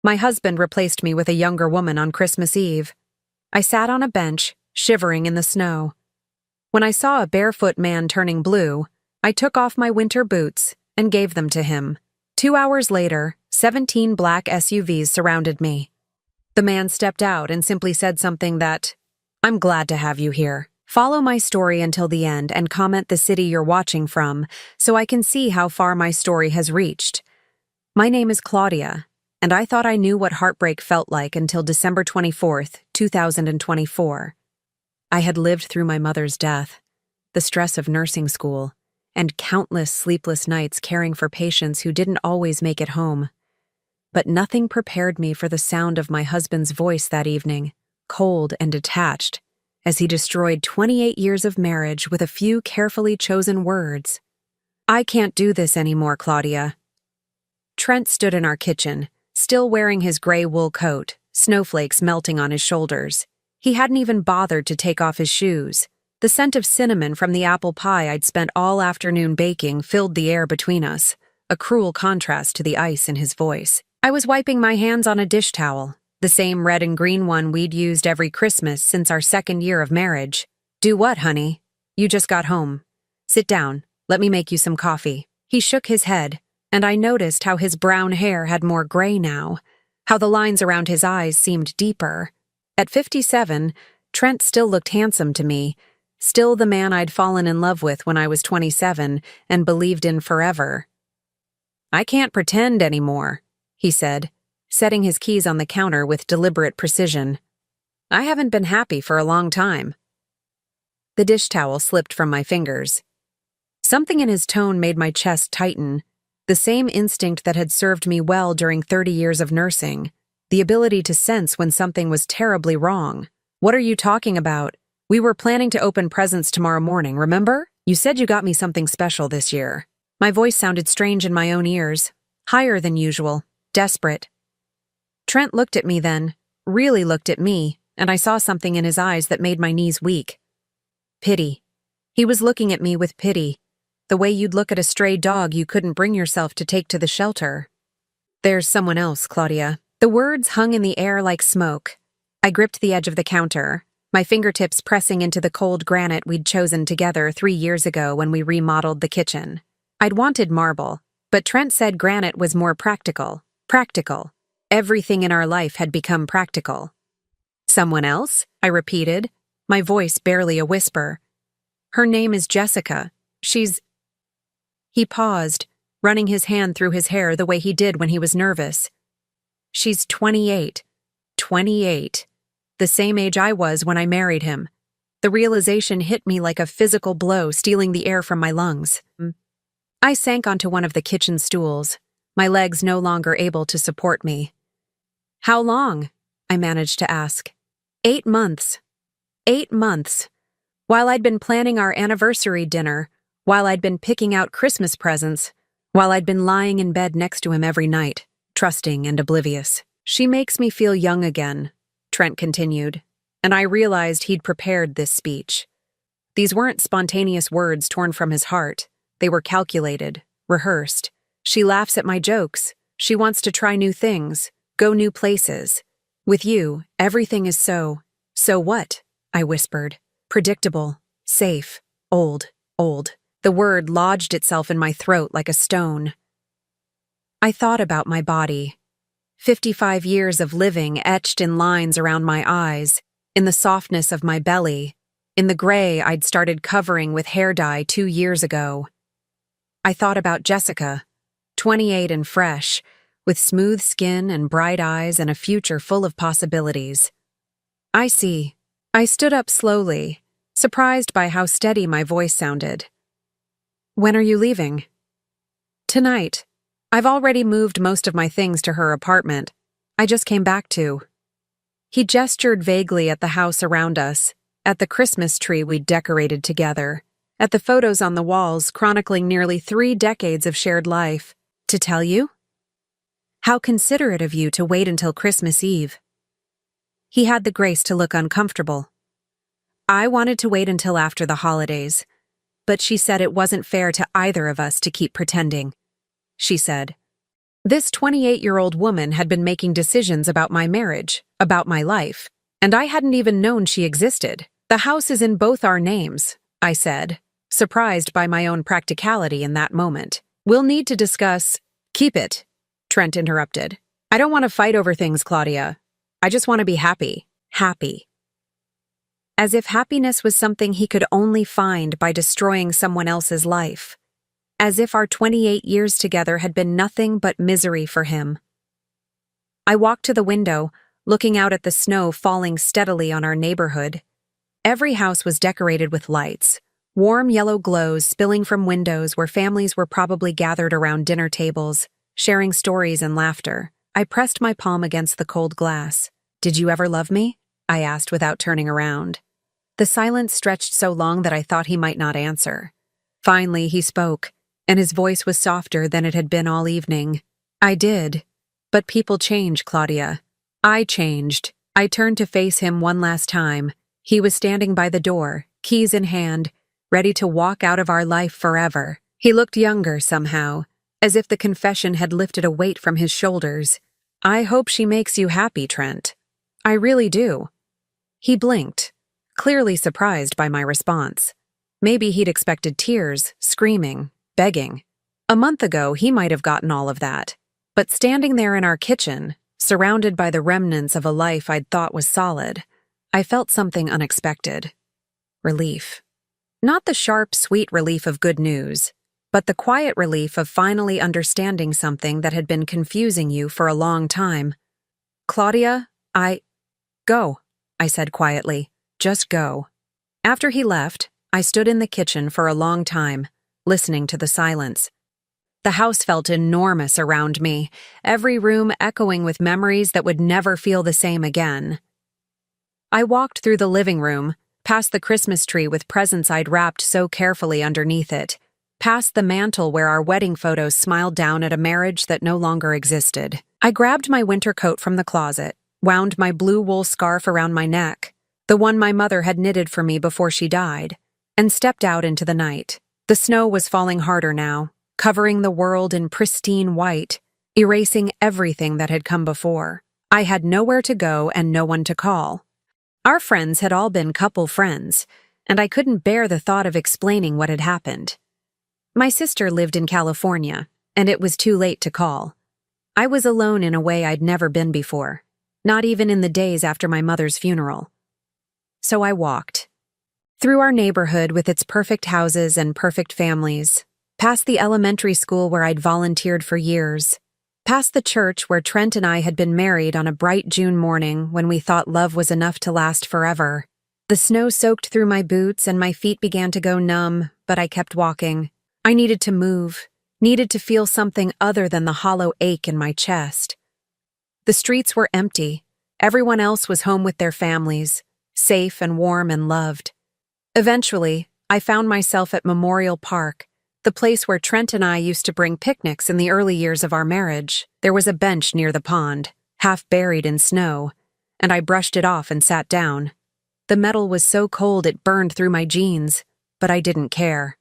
My husband replaced me with a younger woman on Christmas Eve. I sat on a bench, shivering in the snow. When I saw a barefoot man turning blue, I took off my winter boots and gave them to him. 2 hours later, 17 black SUVs surrounded me. The man stepped out and simply said something that, "I'm glad to have you here. Follow my story until the end and comment the city you're watching from so I can see how far my story has reached. My name is Claudia, and I thought I knew what heartbreak felt like until December 24th, 2024. I had lived through my mother's death, the stress of nursing school, and countless sleepless nights caring for patients who didn't always make it home. But nothing prepared me for the sound of my husband's voice that evening, cold and detached, as he destroyed 28 years of marriage with a few carefully chosen words. "I can't do this anymore, Claudia." Trent stood in our kitchen, still wearing his gray wool coat, snowflakes melting on his shoulders. He hadn't even bothered to take off his shoes. The scent of cinnamon from the apple pie I'd spent all afternoon baking filled the air between us, a cruel contrast to the ice in his voice. I was wiping my hands on a dish towel, the same red and green one we'd used every Christmas since our 2nd year of marriage. "Do what, honey? You just got home. Sit down, let me make you some coffee." He shook his head, and I noticed how his brown hair had more gray now, how the lines around his eyes seemed deeper. At 57, Trent still looked handsome to me, still the man I'd fallen in love with when I was 27 and believed in forever. "I can't pretend anymore," he said, setting his keys on the counter with deliberate precision. "I haven't been happy for a long time." The dish towel slipped from my fingers. Something in his tone made my chest tighten, the same instinct that had served me well during 30 years of nursing, the ability to sense when something was terribly wrong. "What are you talking about? We were planning to open presents tomorrow morning, remember? You said you got me something special this year." My voice sounded strange in my own ears, higher than usual, desperate. Trent looked at me then, really looked at me, and I saw something in his eyes that made my knees weak. Pity. He was looking at me with pity, the way you'd look at a stray dog you couldn't bring yourself to take to the shelter. "There's someone else, Claudia." The words hung in the air like smoke. I gripped the edge of the counter, my fingertips pressing into the cold granite we'd chosen together 3 years ago when we remodeled the kitchen. I'd wanted marble, but Trent said granite was more practical. Practical. Everything in our life had become practical. "Someone else?" I repeated, my voice barely a whisper. "Her name is Jessica. She's—" He paused, running his hand through his hair the way he did when he was nervous. "She's 28. 28. The same age I was when I married him." The realization hit me like a physical blow, stealing the air from my lungs. I sank onto one of the kitchen stools, my legs no longer able to support me. "How long?" I managed to ask. 8 months. 8 months. While I'd been planning our anniversary dinner, while I'd been picking out Christmas presents, while I'd been lying in bed next to him every night, trusting and oblivious. "She makes me feel young again," Trent continued, and I realized he'd prepared this speech. These weren't spontaneous words torn from his heart. They were calculated, rehearsed. "She laughs at my jokes. She wants to try new things, go new places. With you, everything is so what?" I whispered. "Predictable, safe, old. The word lodged itself in my throat like a stone. I thought about my body. 55 years of living etched in lines around my eyes, in the softness of my belly, in the gray I'd started covering with hair dye 2 years ago. I thought about Jessica, 28 and fresh, with smooth skin and bright eyes and a future full of possibilities. "I see." I stood up slowly, surprised by how steady my voice sounded. "When are you leaving?" "Tonight. I've already moved most of my things to her apartment. I just came back to." He gestured vaguely at the house around us, at the Christmas tree we'd decorated together, at the photos on the walls chronicling nearly 3 decades of shared life. "To tell you?" "How considerate of you to wait until Christmas Eve." He had the grace to look uncomfortable. "I wanted to wait until after the holidays, but she said it wasn't fair to either of us to keep pretending." She said, This 28-year-old woman had been making decisions about my marriage, about my life, and I hadn't even known she existed. The house is in both our names, I said, surprised by my own practicality in that moment. We'll need to discuss— Keep it, Trent interrupted. I don't want to fight over things, Claudia. I just want to be happy. Happy. As if happiness was something he could only find by destroying someone else's life. As if our 28 years together had been nothing but misery for him. I walked to the window, looking out at the snow falling steadily on our neighborhood. Every house was decorated with lights, warm yellow glows spilling from windows where families were probably gathered around dinner tables, sharing stories and laughter. I pressed my palm against the cold glass. Did you ever love me? I asked without turning around. The silence stretched so long that I thought he might not answer. Finally, he spoke, and his voice was softer than it had been all evening. I did. But people change, Claudia. I changed. I turned to face him one last time. He was standing by the door, keys in hand, ready to walk out of our life forever. He looked younger somehow, as if the confession had lifted a weight from his shoulders. I hope she makes you happy, Trent. I really do. He blinked, clearly surprised by my response. Maybe he'd expected tears, screaming, begging. A month ago, he might have gotten all of that. But standing there in our kitchen, surrounded by the remnants of a life I'd thought was solid, I felt something unexpected. Relief. Not the sharp, sweet relief of good news, but the quiet relief of finally understanding something that had been confusing you for a long time. Claudia, Go, I said quietly. Just go. After he left, I stood in the kitchen for a long time, listening to the silence. The house felt enormous around me, every room echoing with memories that would never feel the same again. I walked through the living room, past the Christmas tree with presents I'd wrapped so carefully underneath it, past the mantel where our wedding photos smiled down at a marriage that no longer existed. I grabbed my winter coat from the closet, wound my blue wool scarf around my neck, the one my mother had knitted for me before she died, and stepped out into the night. The snow was falling harder now, covering the world in pristine white, erasing everything that had come before. I had nowhere to go and no one to call. Our friends had all been couple friends, and I couldn't bear the thought of explaining what had happened. My sister lived in California, and it was too late to call. I was alone in a way I'd never been before, not even in the days after my mother's funeral. So I walked. Through our neighborhood with its perfect houses and perfect families, past the elementary school where I'd volunteered for years, past the church where Trent and I had been married on a bright June morning when we thought love was enough to last forever. The snow soaked through my boots and my feet began to go numb, but I kept walking. I needed to move, needed to feel something other than the hollow ache in my chest. The streets were empty. Everyone else was home with their families, safe and warm and loved. Eventually, I found myself at Memorial Park, the place where Trent and I used to bring picnics in the early years of our marriage. There was a bench near the pond, half buried in snow, and I brushed it off and sat down. The metal was so cold it burned through my jeans, but I didn't care.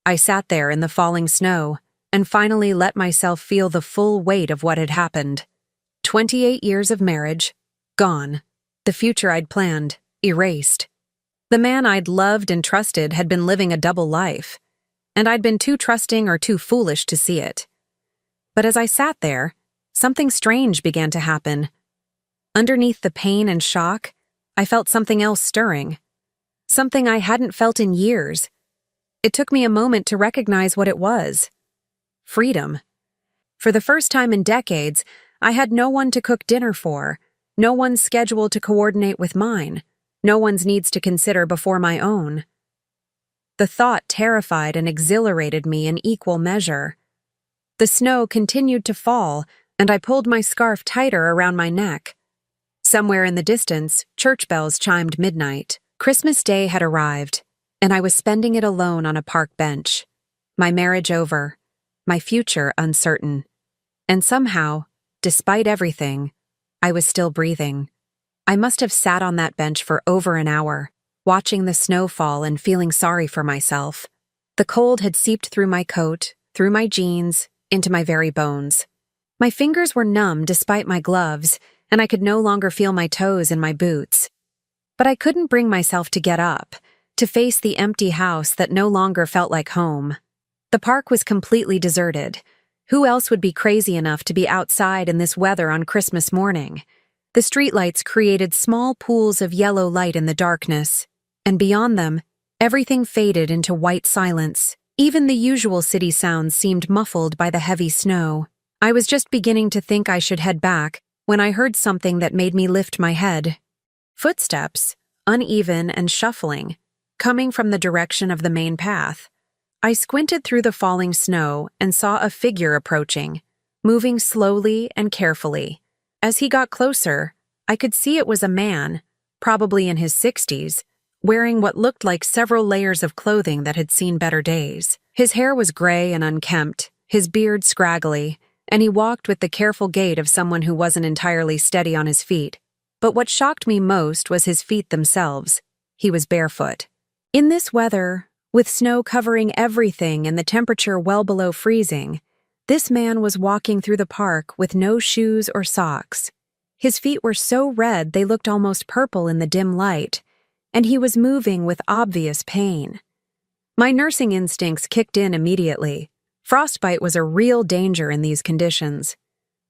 I sat there in the falling snow and finally let myself feel the full weight of what had happened. 28 years of marriage, gone. The future I'd planned, erased. The man I'd loved and trusted had been living a double life, and I'd been too trusting or too foolish to see it. But as I sat there, something strange began to happen. Underneath the pain and shock, I felt something else stirring. Something I hadn't felt in years. It took me a moment to recognize what it was. Freedom. For the first time in decades, I had no one to cook dinner for, no one's schedule to coordinate with mine, no one's needs to consider before my own. The thought terrified and exhilarated me in equal measure. The snow continued to fall, and I pulled my scarf tighter around my neck. Somewhere in the distance, church bells chimed midnight. Christmas Day had arrived, and I was spending it alone on a park bench. My marriage over, my future uncertain. And somehow, despite everything, I was still breathing. I must have sat on that bench for over an hour, watching the snow fall and feeling sorry for myself. The cold had seeped through my coat, through my jeans, into my very bones. My fingers were numb despite my gloves, and I could no longer feel my toes in my boots. But I couldn't bring myself to get up, to face the empty house that no longer felt like home. The park was completely deserted. Who else would be crazy enough to be outside in this weather on Christmas morning? The streetlights created small pools of yellow light in the darkness, and beyond them, everything faded into white silence. Even the usual city sounds seemed muffled by the heavy snow. I was just beginning to think I should head back when I heard something that made me lift my head. Footsteps, uneven and shuffling, coming from the direction of the main path. I squinted through the falling snow and saw a figure approaching, moving slowly and carefully. As he got closer, I could see it was a man, probably in his 60s, wearing what looked like several layers of clothing that had seen better days. His hair was gray and unkempt, his beard scraggly, and he walked with the careful gait of someone who wasn't entirely steady on his feet. But what shocked me most was his feet themselves. He was barefoot. In this weather, with snow covering everything and the temperature well below freezing, this man was walking through the park with no shoes or socks. His feet were so red they looked almost purple in the dim light, and he was moving with obvious pain. My nursing instincts kicked in immediately. Frostbite was a real danger in these conditions.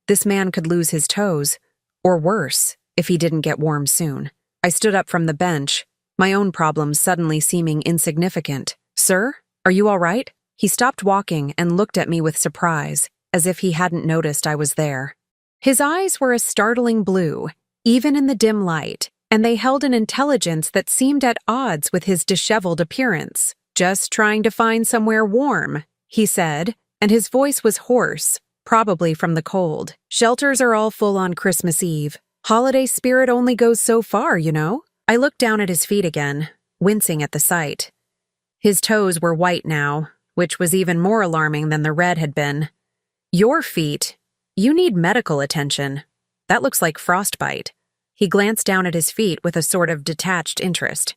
This man could lose his toes, or worse, if he didn't get warm soon. I stood up from the bench, my own problems suddenly seeming insignificant. "Sir, are you all right?" He stopped walking and looked at me with surprise, as if he hadn't noticed I was there. His eyes were a startling blue, even in the dim light, and they held an intelligence that seemed at odds with his disheveled appearance. "Just trying to find somewhere warm," he said, and his voice was hoarse, probably from the cold. "Shelters are all full on Christmas Eve. Holiday spirit only goes so far, you know." I looked down at his feet again, wincing at the sight. His toes were white now, which was even more alarming than the red had been. "Your feet? You need medical attention. That looks like frostbite." He glanced down at his feet with a sort of detached interest.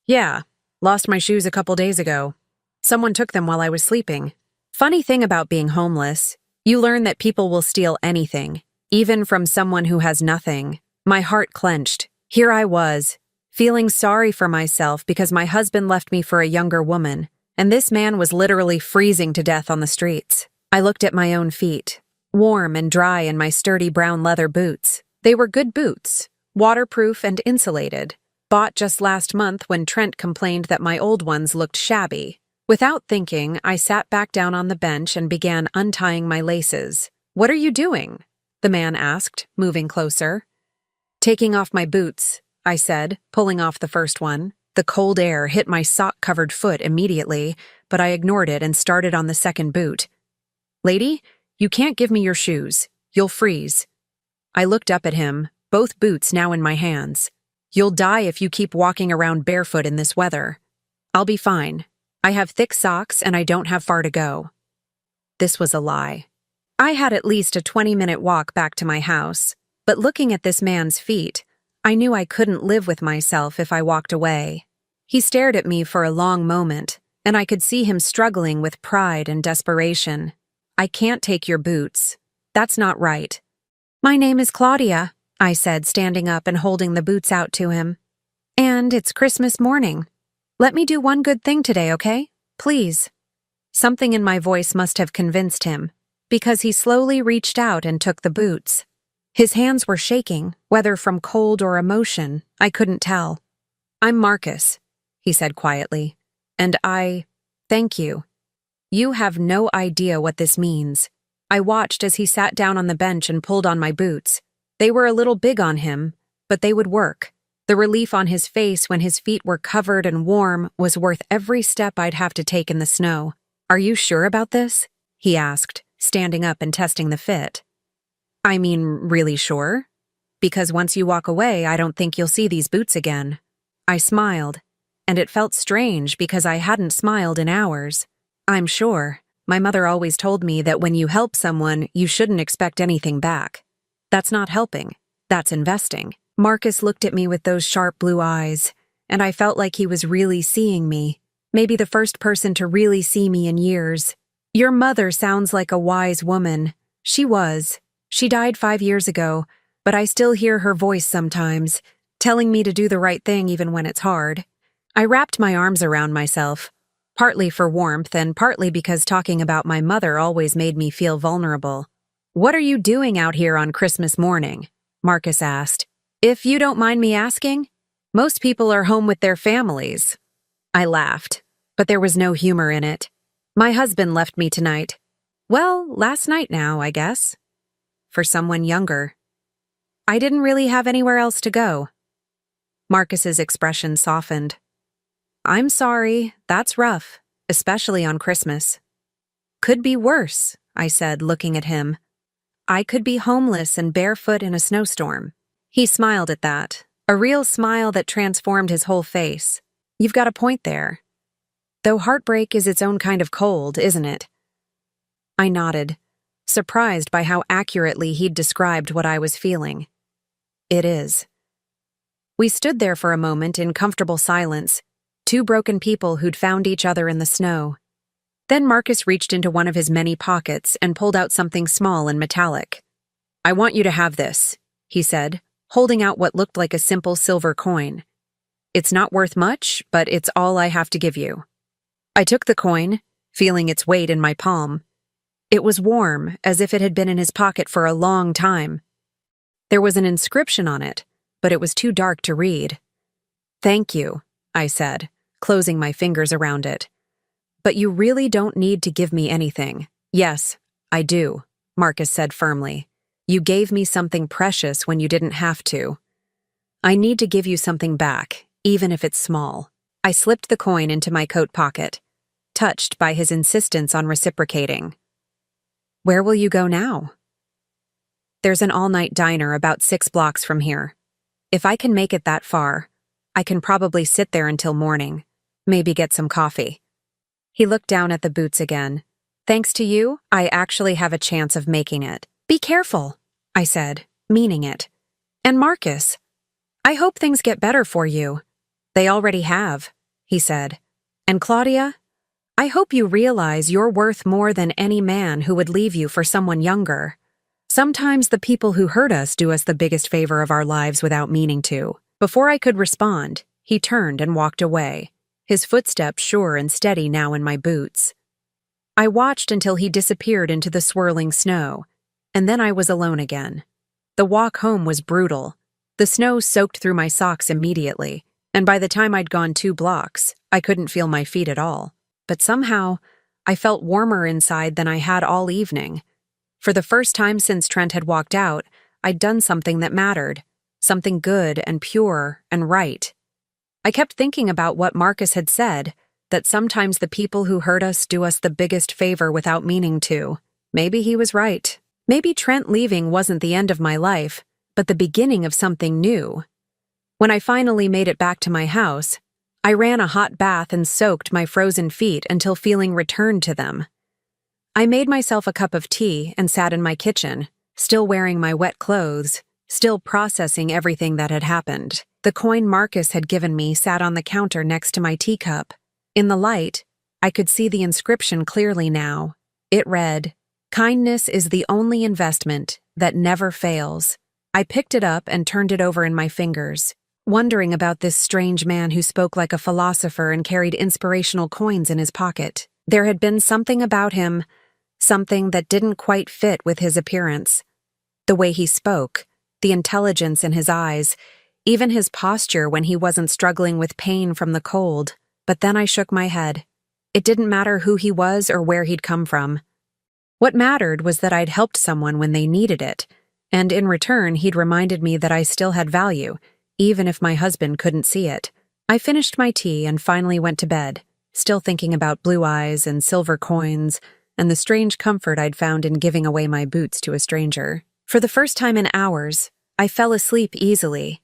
"Yeah, lost my shoes a couple days ago. Someone took them while I was sleeping. Funny thing about being homeless, you learn that people will steal anything, even from someone who has nothing." My heart clenched. Here I was, feeling sorry for myself because my husband left me for a younger woman, and this man was literally freezing to death on the streets. I looked at my own feet, warm and dry in my sturdy brown leather boots. They were good boots, waterproof and insulated, bought just last month when Trent complained that my old ones looked shabby. Without thinking, I sat back down on the bench and began untying my laces. "What are you doing?" the man asked, moving closer. "Taking off my boots," I said, pulling off the first one. The cold air hit my sock-covered foot immediately, but I ignored it and started on the second boot. "Lady, you can't give me your shoes. You'll freeze." I looked up at him, both boots now in my hands. "You'll die if you keep walking around barefoot in this weather." "I'll be fine. I have thick socks and I don't have far to go." This was a lie. I had at least a 20-minute walk back to my house, but looking at this man's feet, I knew I couldn't live with myself if I walked away. He stared at me for a long moment, and I could see him struggling with pride and desperation. "I can't take your boots. That's not right." "My name is Claudia," I said, standing up and holding the boots out to him. "And it's Christmas morning. Let me do one good thing today, okay? Please." Something in my voice must have convinced him, because he slowly reached out and took the boots. His hands were shaking, whether from cold or emotion, I couldn't tell. "I'm Marcus," he said quietly, "and thank you. You have no idea what this means." I watched as he sat down on the bench and pulled on my boots. They were a little big on him, but they would work. The relief on his face when his feet were covered and warm was worth every step I'd have to take in the snow. "Are you sure about this?" he asked, standing up and testing the fit. "I mean, really sure? Because once you walk away, I don't think you'll see these boots again." I smiled, and it felt strange because I hadn't smiled in hours. "I'm sure. My mother always told me that when you help someone, you shouldn't expect anything back. That's not helping. That's investing." Marcus looked at me with those sharp blue eyes, and I felt like he was really seeing me. Maybe the first person to really see me in years. "Your mother sounds like a wise woman." She was. She died 5 years ago, but I still hear her voice sometimes, telling me to do the right thing even when it's hard. I wrapped my arms around myself, partly for warmth and partly because talking about my mother always made me feel vulnerable. "What are you doing out here on Christmas morning?" Marcus asked. "If you don't mind me asking, most people are home with their families." I laughed, but there was no humor in it. "My husband left me tonight." "Well, last night now, I guess." For someone younger. "I didn't really have anywhere else to go." Marcus's expression softened. "I'm sorry, that's rough, especially on Christmas." "Could be worse," I said, looking at him. "I could be homeless and barefoot in a snowstorm." He smiled at that, a real smile that transformed his whole face. "You've got a point there. Though heartbreak is its own kind of cold, isn't it?" I nodded, surprised by how accurately he'd described what I was feeling. "It is." We stood there for a moment in comfortable silence, two broken people who'd found each other in the snow. Then Marcus reached into one of his many pockets and pulled out something small and metallic. "I want you to have this," he said, holding out what looked like a simple silver coin. "It's not worth much, but it's all I have to give you." I took the coin, feeling its weight in my palm. It was warm, as if it had been in his pocket for a long time. There was an inscription on it, but it was too dark to read. "Thank you," I said, closing my fingers around it. "But you really don't need to give me anything." "Yes, I do," Marcus said firmly. "You gave me something precious when you didn't have to. I need to give you something back, even if it's small." I slipped the coin into my coat pocket, touched by his insistence on reciprocating. "Where will you go now?" "There's an all-night diner about 6 blocks from here. If I can make it that far, I can probably sit there until morning, maybe get some coffee." He looked down at the boots again. "Thanks to you, I actually have a chance of making it." "Be careful," I said, meaning it. "And Marcus, I hope things get better for you." "They already have," he said. "And Claudia, I hope you realize you're worth more than any man who would leave you for someone younger. Sometimes the people who hurt us do us the biggest favor of our lives without meaning to." Before I could respond, he turned and walked away, his footsteps sure and steady now in my boots. I watched until he disappeared into the swirling snow, and then I was alone again. The walk home was brutal. The snow soaked through my socks immediately, and by the time I'd gone 2 blocks, I couldn't feel my feet at all. But somehow, I felt warmer inside than I had all evening. For the first time since Trent had walked out, I'd done something that mattered, something good and pure and right. I kept thinking about what Marcus had said, that sometimes the people who hurt us do us the biggest favor without meaning to. Maybe he was right. Maybe Trent leaving wasn't the end of my life, but the beginning of something new. When I finally made it back to my house, I ran a hot bath and soaked my frozen feet until feeling returned to them. I made myself a cup of tea and sat in my kitchen, still wearing my wet clothes, still processing everything that had happened. The coin Marcus had given me sat on the counter next to my teacup. In the light, I could see the inscription clearly now. It read, "Kindness is the only investment that never fails." I picked it up and turned it over in my fingers, wondering about this strange man who spoke like a philosopher and carried inspirational coins in his pocket. There had been something about him, something that didn't quite fit with his appearance. The way he spoke, the intelligence in his eyes, even his posture when he wasn't struggling with pain from the cold. But then I shook my head. It didn't matter who he was or where he'd come from. What mattered was that I'd helped someone when they needed it, and in return he'd reminded me that I still had value, even if my husband couldn't see it. I finished my tea and finally went to bed, still thinking about blue eyes and silver coins and the strange comfort I'd found in giving away my boots to a stranger. For the first time in hours, I fell asleep easily,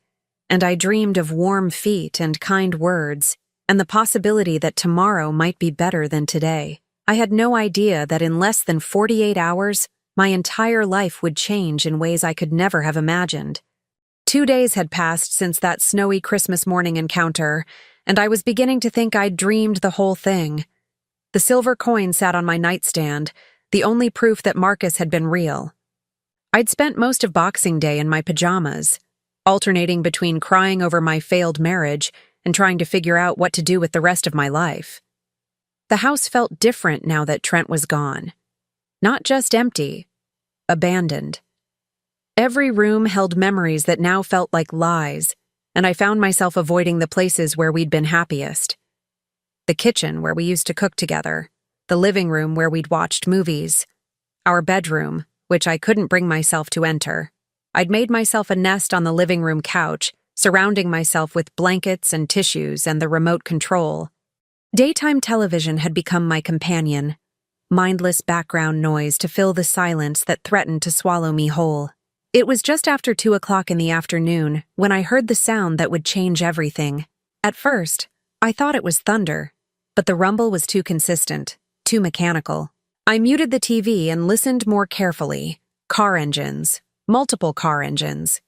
and I dreamed of warm feet and kind words, and the possibility that tomorrow might be better than today. I had no idea that in less than 48 hours, my entire life would change in ways I could never have imagined. 2 days had passed since that snowy Christmas morning encounter, and I was beginning to think I'd dreamed the whole thing. The silver coin sat on my nightstand, the only proof that Marcus had been real. I'd spent most of Boxing Day in my pajamas, alternating between crying over my failed marriage and trying to figure out what to do with the rest of my life. The house felt different now that Trent was gone. Not just empty, abandoned. Every room held memories that now felt like lies, and I found myself avoiding the places where we'd been happiest. The kitchen where we used to cook together, the living room where we'd watched movies, our bedroom, which I couldn't bring myself to enter. I'd made myself a nest on the living room couch, surrounding myself with blankets and tissues and the remote control. Daytime television had become my companion, mindless background noise to fill the silence that threatened to swallow me whole. It was just after 2 o'clock in the afternoon when I heard the sound that would change everything. At first, I thought it was thunder, but the rumble was too consistent, too mechanical. I muted the TV and listened more carefully. Car engines. Multiple car engines.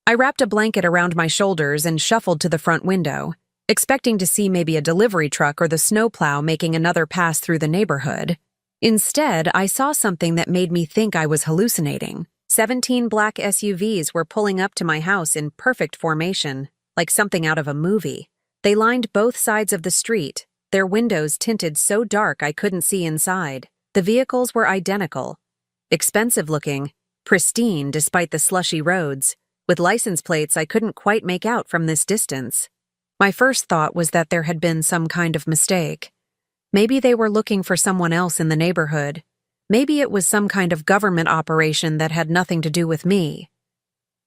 I wrapped a blanket around my shoulders and shuffled to the front window, expecting to see maybe a delivery truck or the snowplow making another pass through the neighborhood. Instead, I saw something that made me think I was hallucinating. 17 black SUVs were pulling up to my house in perfect formation, like something out of a movie. They lined both sides of the street, their windows tinted so dark I couldn't see inside. The vehicles were identical, expensive-looking, pristine despite the slushy roads, with license plates I couldn't quite make out from this distance. My first thought was that there had been some kind of mistake. Maybe they were looking for someone else in the neighborhood. Maybe it was some kind of government operation that had nothing to do with me.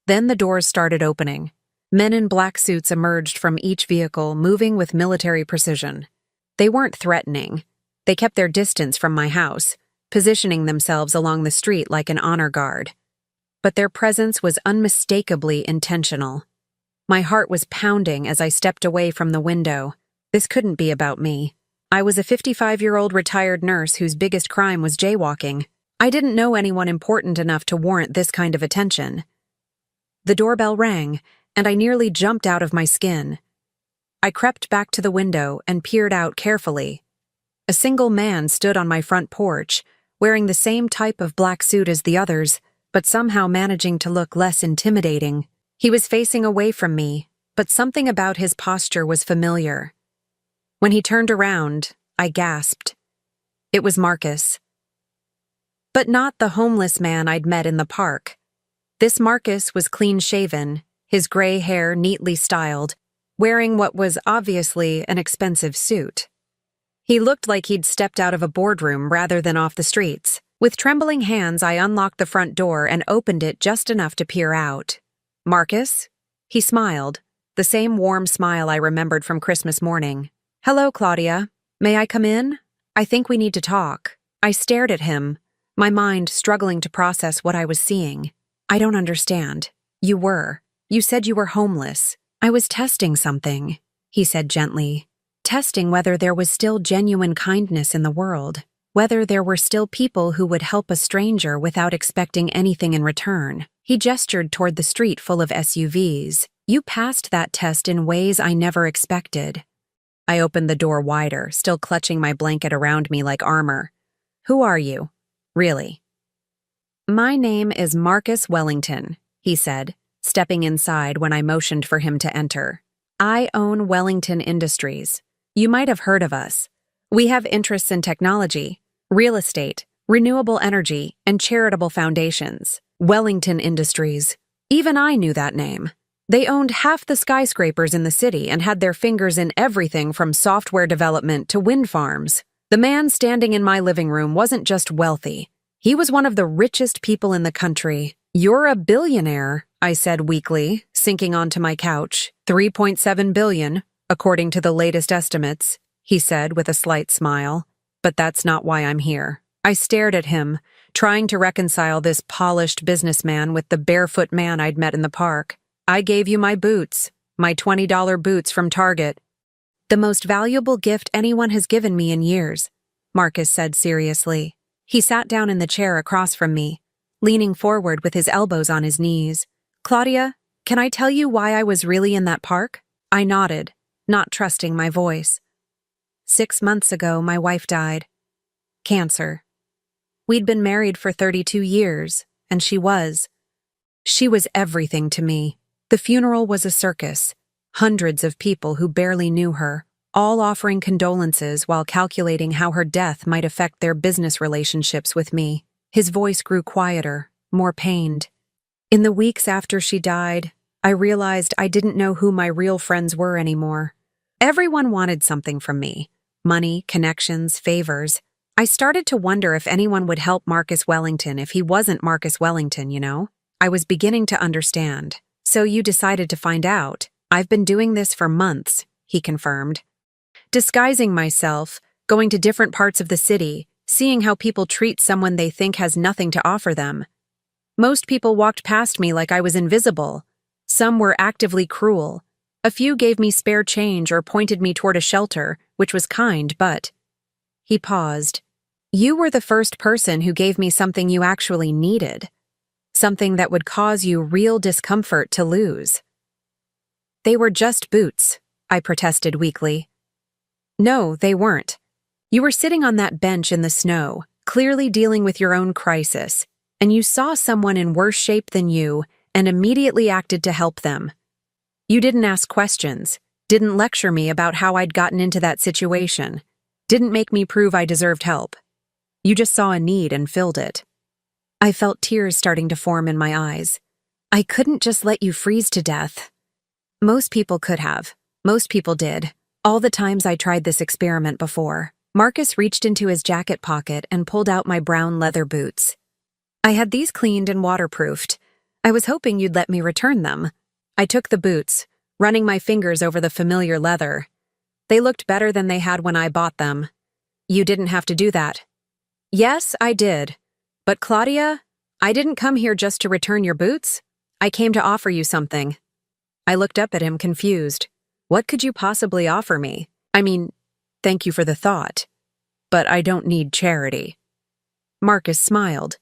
Then the doors started opening. Men in black suits emerged from each vehicle, moving with military precision. They weren't threatening. They kept their distance from my house, positioning themselves along the street like an honor guard. But their presence was unmistakably intentional. My heart was pounding as I stepped away from the window. This couldn't be about me. I was a 55-year-old retired nurse whose biggest crime was jaywalking. I didn't know anyone important enough to warrant this kind of attention. The doorbell rang, and I nearly jumped out of my skin. I crept back to the window and peered out carefully. A single man stood on my front porch, wearing the same type of black suit as the others, but somehow managing to look less intimidating. He was facing away from me, but something about his posture was familiar. When he turned around, I gasped. It was Marcus. But not the homeless man I'd met in the park. This Marcus was clean-shaven, his gray hair neatly styled, wearing what was obviously an expensive suit. He looked like he'd stepped out of a boardroom rather than off the streets. With trembling hands, I unlocked the front door and opened it just enough to peer out. Marcus? He smiled, the same warm smile I remembered from Christmas morning. Hello, Claudia. May I come in? I think we need to talk. I stared at him, my mind struggling to process what I was seeing. I don't understand. You said you were homeless. I was testing something, he said gently. Testing whether there was still genuine kindness in the world, whether there were still people who would help a stranger without expecting anything in return. He gestured toward the street full of SUVs. You passed that test in ways I never expected. I opened the door wider, still clutching my blanket around me like armor. Who are you? Really? My name is Marcus Wellington, he said, stepping inside when I motioned for him to enter. I own Wellington Industries. You might have heard of us. We have interests in technology, real estate, renewable energy, and charitable foundations. Wellington Industries. Even I knew that name. They owned half the skyscrapers in the city and had their fingers in everything from software development to wind farms. The man standing in my living room wasn't just wealthy. He was one of the richest people in the country. You're a billionaire, I said weakly, sinking onto my couch. 3.7 billion, according to the latest estimates, he said with a slight smile. But that's not why I'm here. I stared at him, trying to reconcile this polished businessman with the barefoot man I'd met in the park. I gave you my boots, my $20 boots from Target. The most valuable gift anyone has given me in years, Marcus said seriously. He sat down in the chair across from me, leaning forward with his elbows on his knees. Claudia, can I tell you why I was really in that park? I nodded, not trusting my voice. 6 months ago, my wife died. Cancer. We'd been married for 32 years, and she was. She was everything to me. The funeral was a circus. Hundreds of people who barely knew her, all offering condolences while calculating how her death might affect their business relationships with me. His voice grew quieter, more pained. In the weeks after she died, I realized I didn't know who my real friends were anymore. Everyone wanted something from me. Money, connections, favors. I started to wonder if anyone would help Marcus Wellington if he wasn't Marcus Wellington, you know? I was beginning to understand. So you decided to find out. I've been doing this for months, he confirmed. Disguising myself, going to different parts of the city, seeing how people treat someone they think has nothing to offer them. Most people walked past me like I was invisible. Some were actively cruel. A few gave me spare change or pointed me toward a shelter, which was kind, but... He paused. You were the first person who gave me something you actually needed. Something that would cause you real discomfort to lose. They were just boots, I protested weakly. No, they weren't. You were sitting on that bench in the snow, clearly dealing with your own crisis, and you saw someone in worse shape than you and immediately acted to help them. You didn't ask questions, didn't lecture me about how I'd gotten into that situation, didn't make me prove I deserved help. You just saw a need and filled it. I felt tears starting to form in my eyes. I couldn't just let you freeze to death. Most people could have. Most people did. All the times I tried this experiment before. Marcus reached into his jacket pocket and pulled out my brown leather boots. I had these cleaned and waterproofed. I was hoping you'd let me return them. I took the boots, running my fingers over the familiar leather. They looked better than they had when I bought them. You didn't have to do that. Yes, I did. But Claudia, I didn't come here just to return your boots. I came to offer you something. I looked up at him confused. What could you possibly offer me? I mean, thank you for the thought. But I don't need charity. Marcus smiled.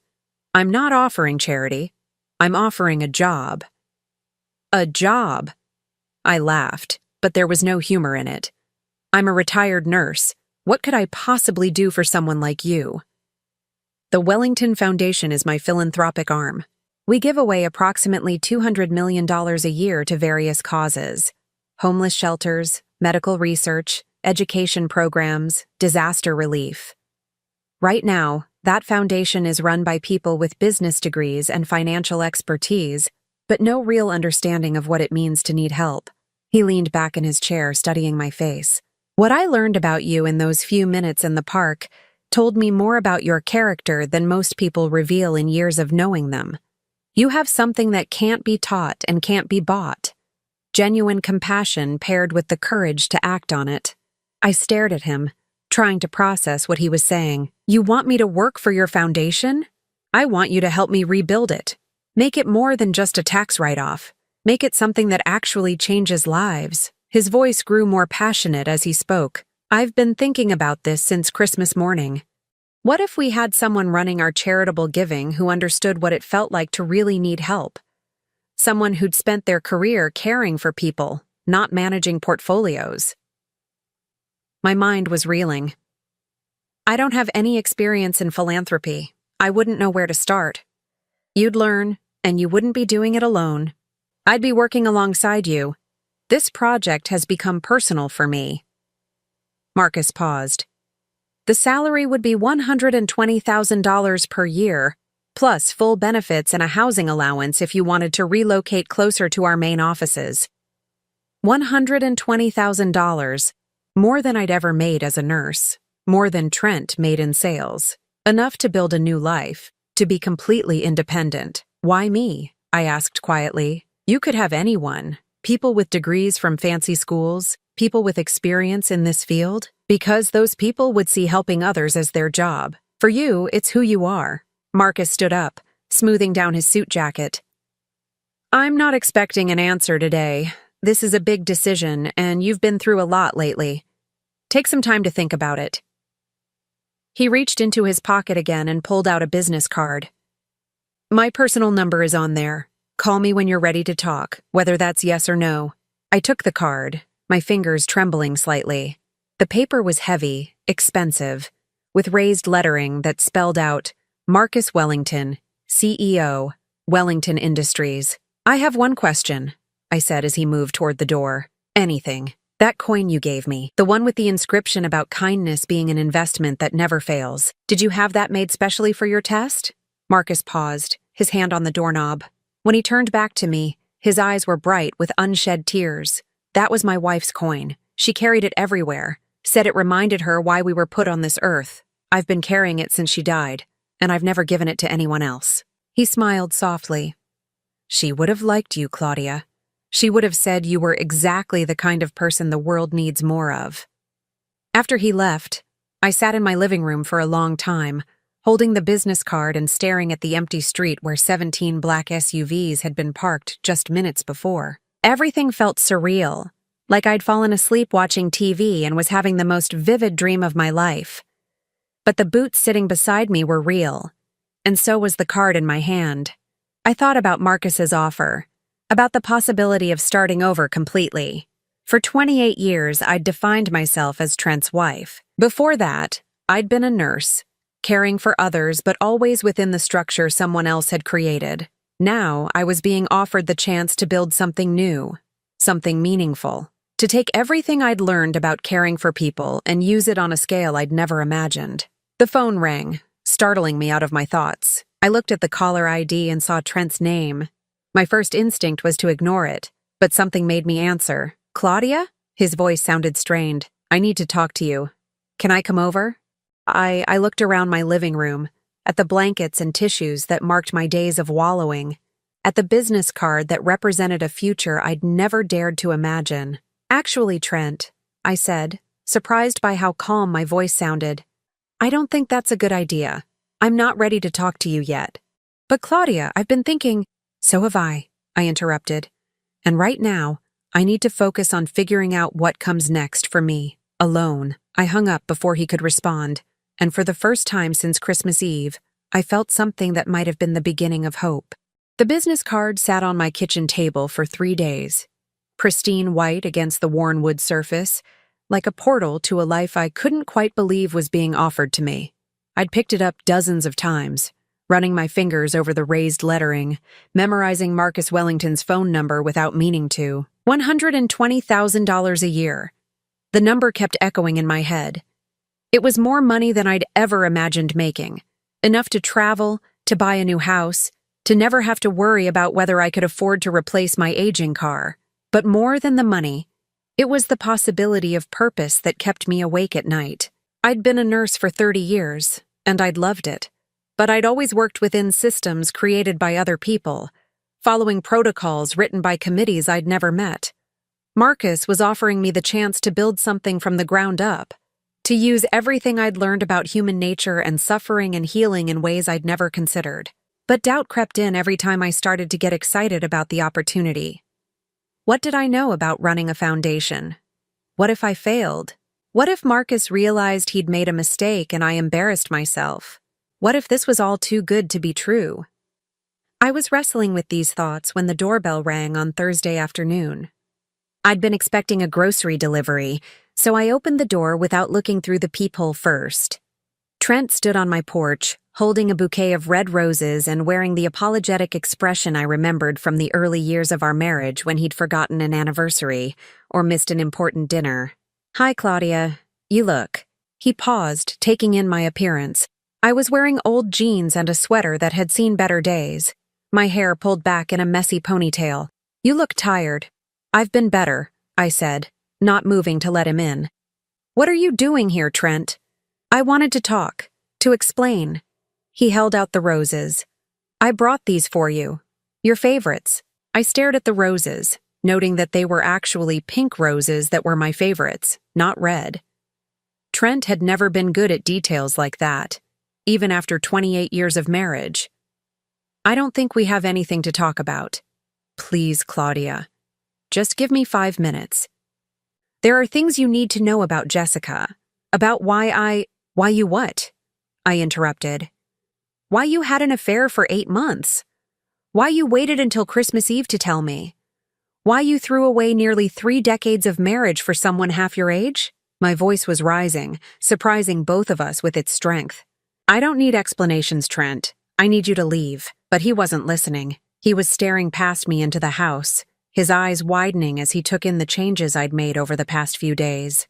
I'm not offering charity. I'm offering a job. A job? I laughed, but there was no humor in it. I'm a retired nurse. What could I possibly do for someone like you? The Wellington Foundation is my philanthropic arm. We give away approximately $200 million a year to various causes: homeless shelters, medical research, education programs, disaster relief. Right now, that foundation is run by people with business degrees and financial expertise, but no real understanding of what it means to need help. He leaned back in his chair, studying my face. What I learned about you in those few minutes in the park told me more about your character than most people reveal in years of knowing them. You have something that can't be taught and can't be bought. Genuine compassion paired with the courage to act on it. I stared at him, trying to process what he was saying. You want me to work for your foundation? I want you to help me rebuild it. Make it more than just a tax write-off. Make it something that actually changes lives. His voice grew more passionate as he spoke. I've been thinking about this since Christmas morning. What if we had someone running our charitable giving who understood what it felt like to really need help? Someone who'd spent their career caring for people, not managing portfolios. My mind was reeling. I don't have any experience in philanthropy. I wouldn't know where to start. You'd learn, and you wouldn't be doing it alone. I'd be working alongside you. This project has become personal for me. Marcus paused. The salary would be $120,000 per year, plus full benefits and a housing allowance if you wanted to relocate closer to our main offices. $120,000, more than I'd ever made as a nurse, more than Trent made in sales. Enough to build a new life, to be completely independent. Why me? I asked quietly. You could have anyone. People with degrees from fancy schools, people with experience in this field, because those people would see helping others as their job. For you, it's who you are. Marcus stood up, smoothing down his suit jacket. I'm not expecting an answer today. This is a big decision, and you've been through a lot lately. Take some time to think about it. He reached into his pocket again and pulled out a business card. My personal number is on there. Call me when you're ready to talk, whether that's yes or no. I took the card, my fingers trembling slightly. The paper was heavy, expensive, with raised lettering that spelled out Marcus Wellington, CEO, Wellington Industries. I have one question, I said as he moved toward the door. Anything. That coin you gave me, the one with the inscription about kindness being an investment that never fails. Did you have that made specially for your test? Marcus paused, his hand on the doorknob. When he turned back to me, his eyes were bright with unshed tears. That was my wife's coin. She carried it everywhere, said it reminded her why we were put on this earth. I've been carrying it since she died, and I've never given it to anyone else. He smiled softly. She would have liked you, Claudia. She would have said you were exactly the kind of person the world needs more of. After he left, I sat in my living room for a long time, holding the business card and staring at the empty street where 17 black SUVs had been parked just minutes before. Everything felt surreal, like I'd fallen asleep watching TV and was having the most vivid dream of my life. But the boots sitting beside me were real, and so was the card in my hand. I thought about Marcus's offer, about the possibility of starting over completely. For 28 years, I'd defined myself as Trent's wife. Before that, I'd been a nurse, caring for others but always within the structure someone else had created. Now, I was being offered the chance to build something new, something meaningful, to take everything I'd learned about caring for people and use it on a scale I'd never imagined. The phone rang, startling me out of my thoughts. I looked at the caller ID and saw Trent's name. My first instinct was to ignore it, but something made me answer. Claudia? His voice sounded strained. I need to talk to you. Can I come over? I looked around my living room, at the blankets and tissues that marked my days of wallowing, at the business card that represented a future I'd never dared to imagine. Actually, Trent, I said, surprised by how calm my voice sounded, I don't think that's a good idea. I'm not ready to talk to you yet. But Claudia, I've been thinking— So have I interrupted. And right now, I need to focus on figuring out what comes next for me, alone. I hung up before he could respond, and for the first time since Christmas Eve, I felt something that might have been the beginning of hope. The business card sat on my kitchen table for 3 days, pristine white against the worn wood surface, like a portal to a life I couldn't quite believe was being offered to me. I'd picked it up dozens of times, running my fingers over the raised lettering, memorizing Marcus Wellington's phone number without meaning to. $120,000 a year. The number kept echoing in my head. It was more money than I'd ever imagined making. Enough to travel, to buy a new house, to never have to worry about whether I could afford to replace my aging car. But more than the money, it was the possibility of purpose that kept me awake at night. I'd been a nurse for 30 years, and I'd loved it. But I'd always worked within systems created by other people, following protocols written by committees I'd never met. Marcus was offering me the chance to build something from the ground up, to use everything I'd learned about human nature and suffering and healing in ways I'd never considered. But doubt crept in every time I started to get excited about the opportunity. What did I know about running a foundation? What if I failed? What if Marcus realized he'd made a mistake and I embarrassed myself? What if this was all too good to be true? I was wrestling with these thoughts when the doorbell rang on Thursday afternoon. I'd been expecting a grocery delivery, so I opened the door without looking through the peephole first. Trent stood on my porch, holding a bouquet of red roses and wearing the apologetic expression I remembered from the early years of our marriage when he'd forgotten an anniversary or missed an important dinner. Hi, Claudia. You look. He paused, taking in my appearance. I was wearing old jeans and a sweater that had seen better days, my hair pulled back in a messy ponytail. You look tired. I've been better, I said, not moving to let him in. What are you doing here, Trent? I wanted to talk, to explain. He held out the roses. I brought these for you. Your favorites. I stared at the roses, noting that they were actually pink roses that were my favorites, not red. Trent had never been good at details like that, even after 28 years of marriage. I don't think we have anything to talk about. Please, Claudia. Just give me 5 minutes. There are things you need to know about Jessica. About why you what? I interrupted. Why you had an affair for 8 months. Why you waited until Christmas Eve to tell me. Why you threw away nearly 3 decades of marriage for someone half your age? My voice was rising, surprising both of us with its strength. I don't need explanations, Trent. I need you to leave. But he wasn't listening. He was staring past me into the house, his eyes widening as he took in the changes I'd made over the past few days.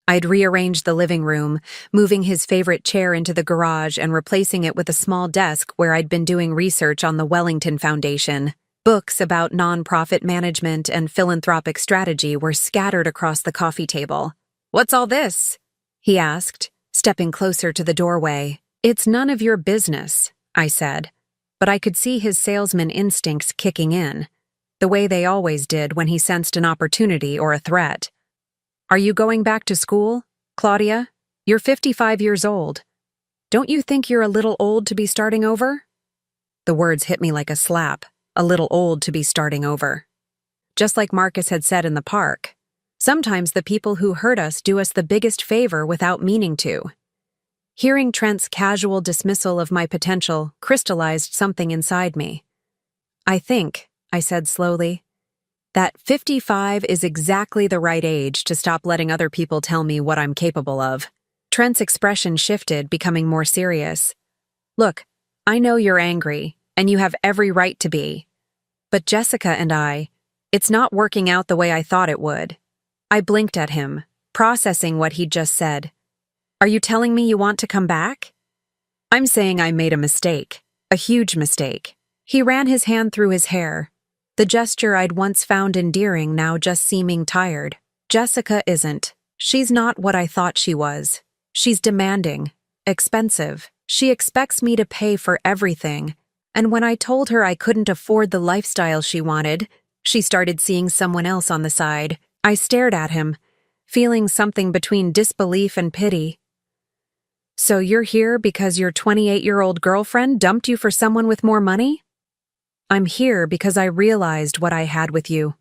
I'd rearranged the living room, moving his favorite chair into the garage and replacing it with a small desk where I'd been doing research on the Wellington Foundation. Books about nonprofit management and philanthropic strategy were scattered across the coffee table. "What's all this?" he asked, stepping closer to the doorway. "It's none of your business," I said, but I could see his salesman instincts kicking in, the way they always did when he sensed an opportunity or a threat. "Are you going back to school, Claudia? You're 55 years old. Don't you think you're a little old to be starting over?" The words hit me like a slap, a little old to be starting over. Just like Marcus had said in the park, sometimes the people who hurt us do us the biggest favor without meaning to. Hearing Trent's casual dismissal of my potential crystallized something inside me. "I think," I said slowly, "that 55 is exactly the right age to stop letting other people tell me what I'm capable of." Trent's expression shifted, becoming more serious. "Look, I know you're angry, and you have every right to be. But Jessica and it's not working out the way I thought it would." I blinked at him, processing what he'd just said. "Are you telling me you want to come back?" "I'm saying I made a mistake, a huge mistake." He ran his hand through his hair, the gesture I'd once found endearing now just seeming tired. "Jessica isn't. She's not what I thought she was. She's demanding, expensive. She expects me to pay for everything. And when I told her I couldn't afford the lifestyle she wanted, she started seeing someone else on the side." I stared at him, feeling something between disbelief and pity. "So you're here because your 28-year-old girlfriend dumped you for someone with more money?" "I'm here because I realized what I had with you,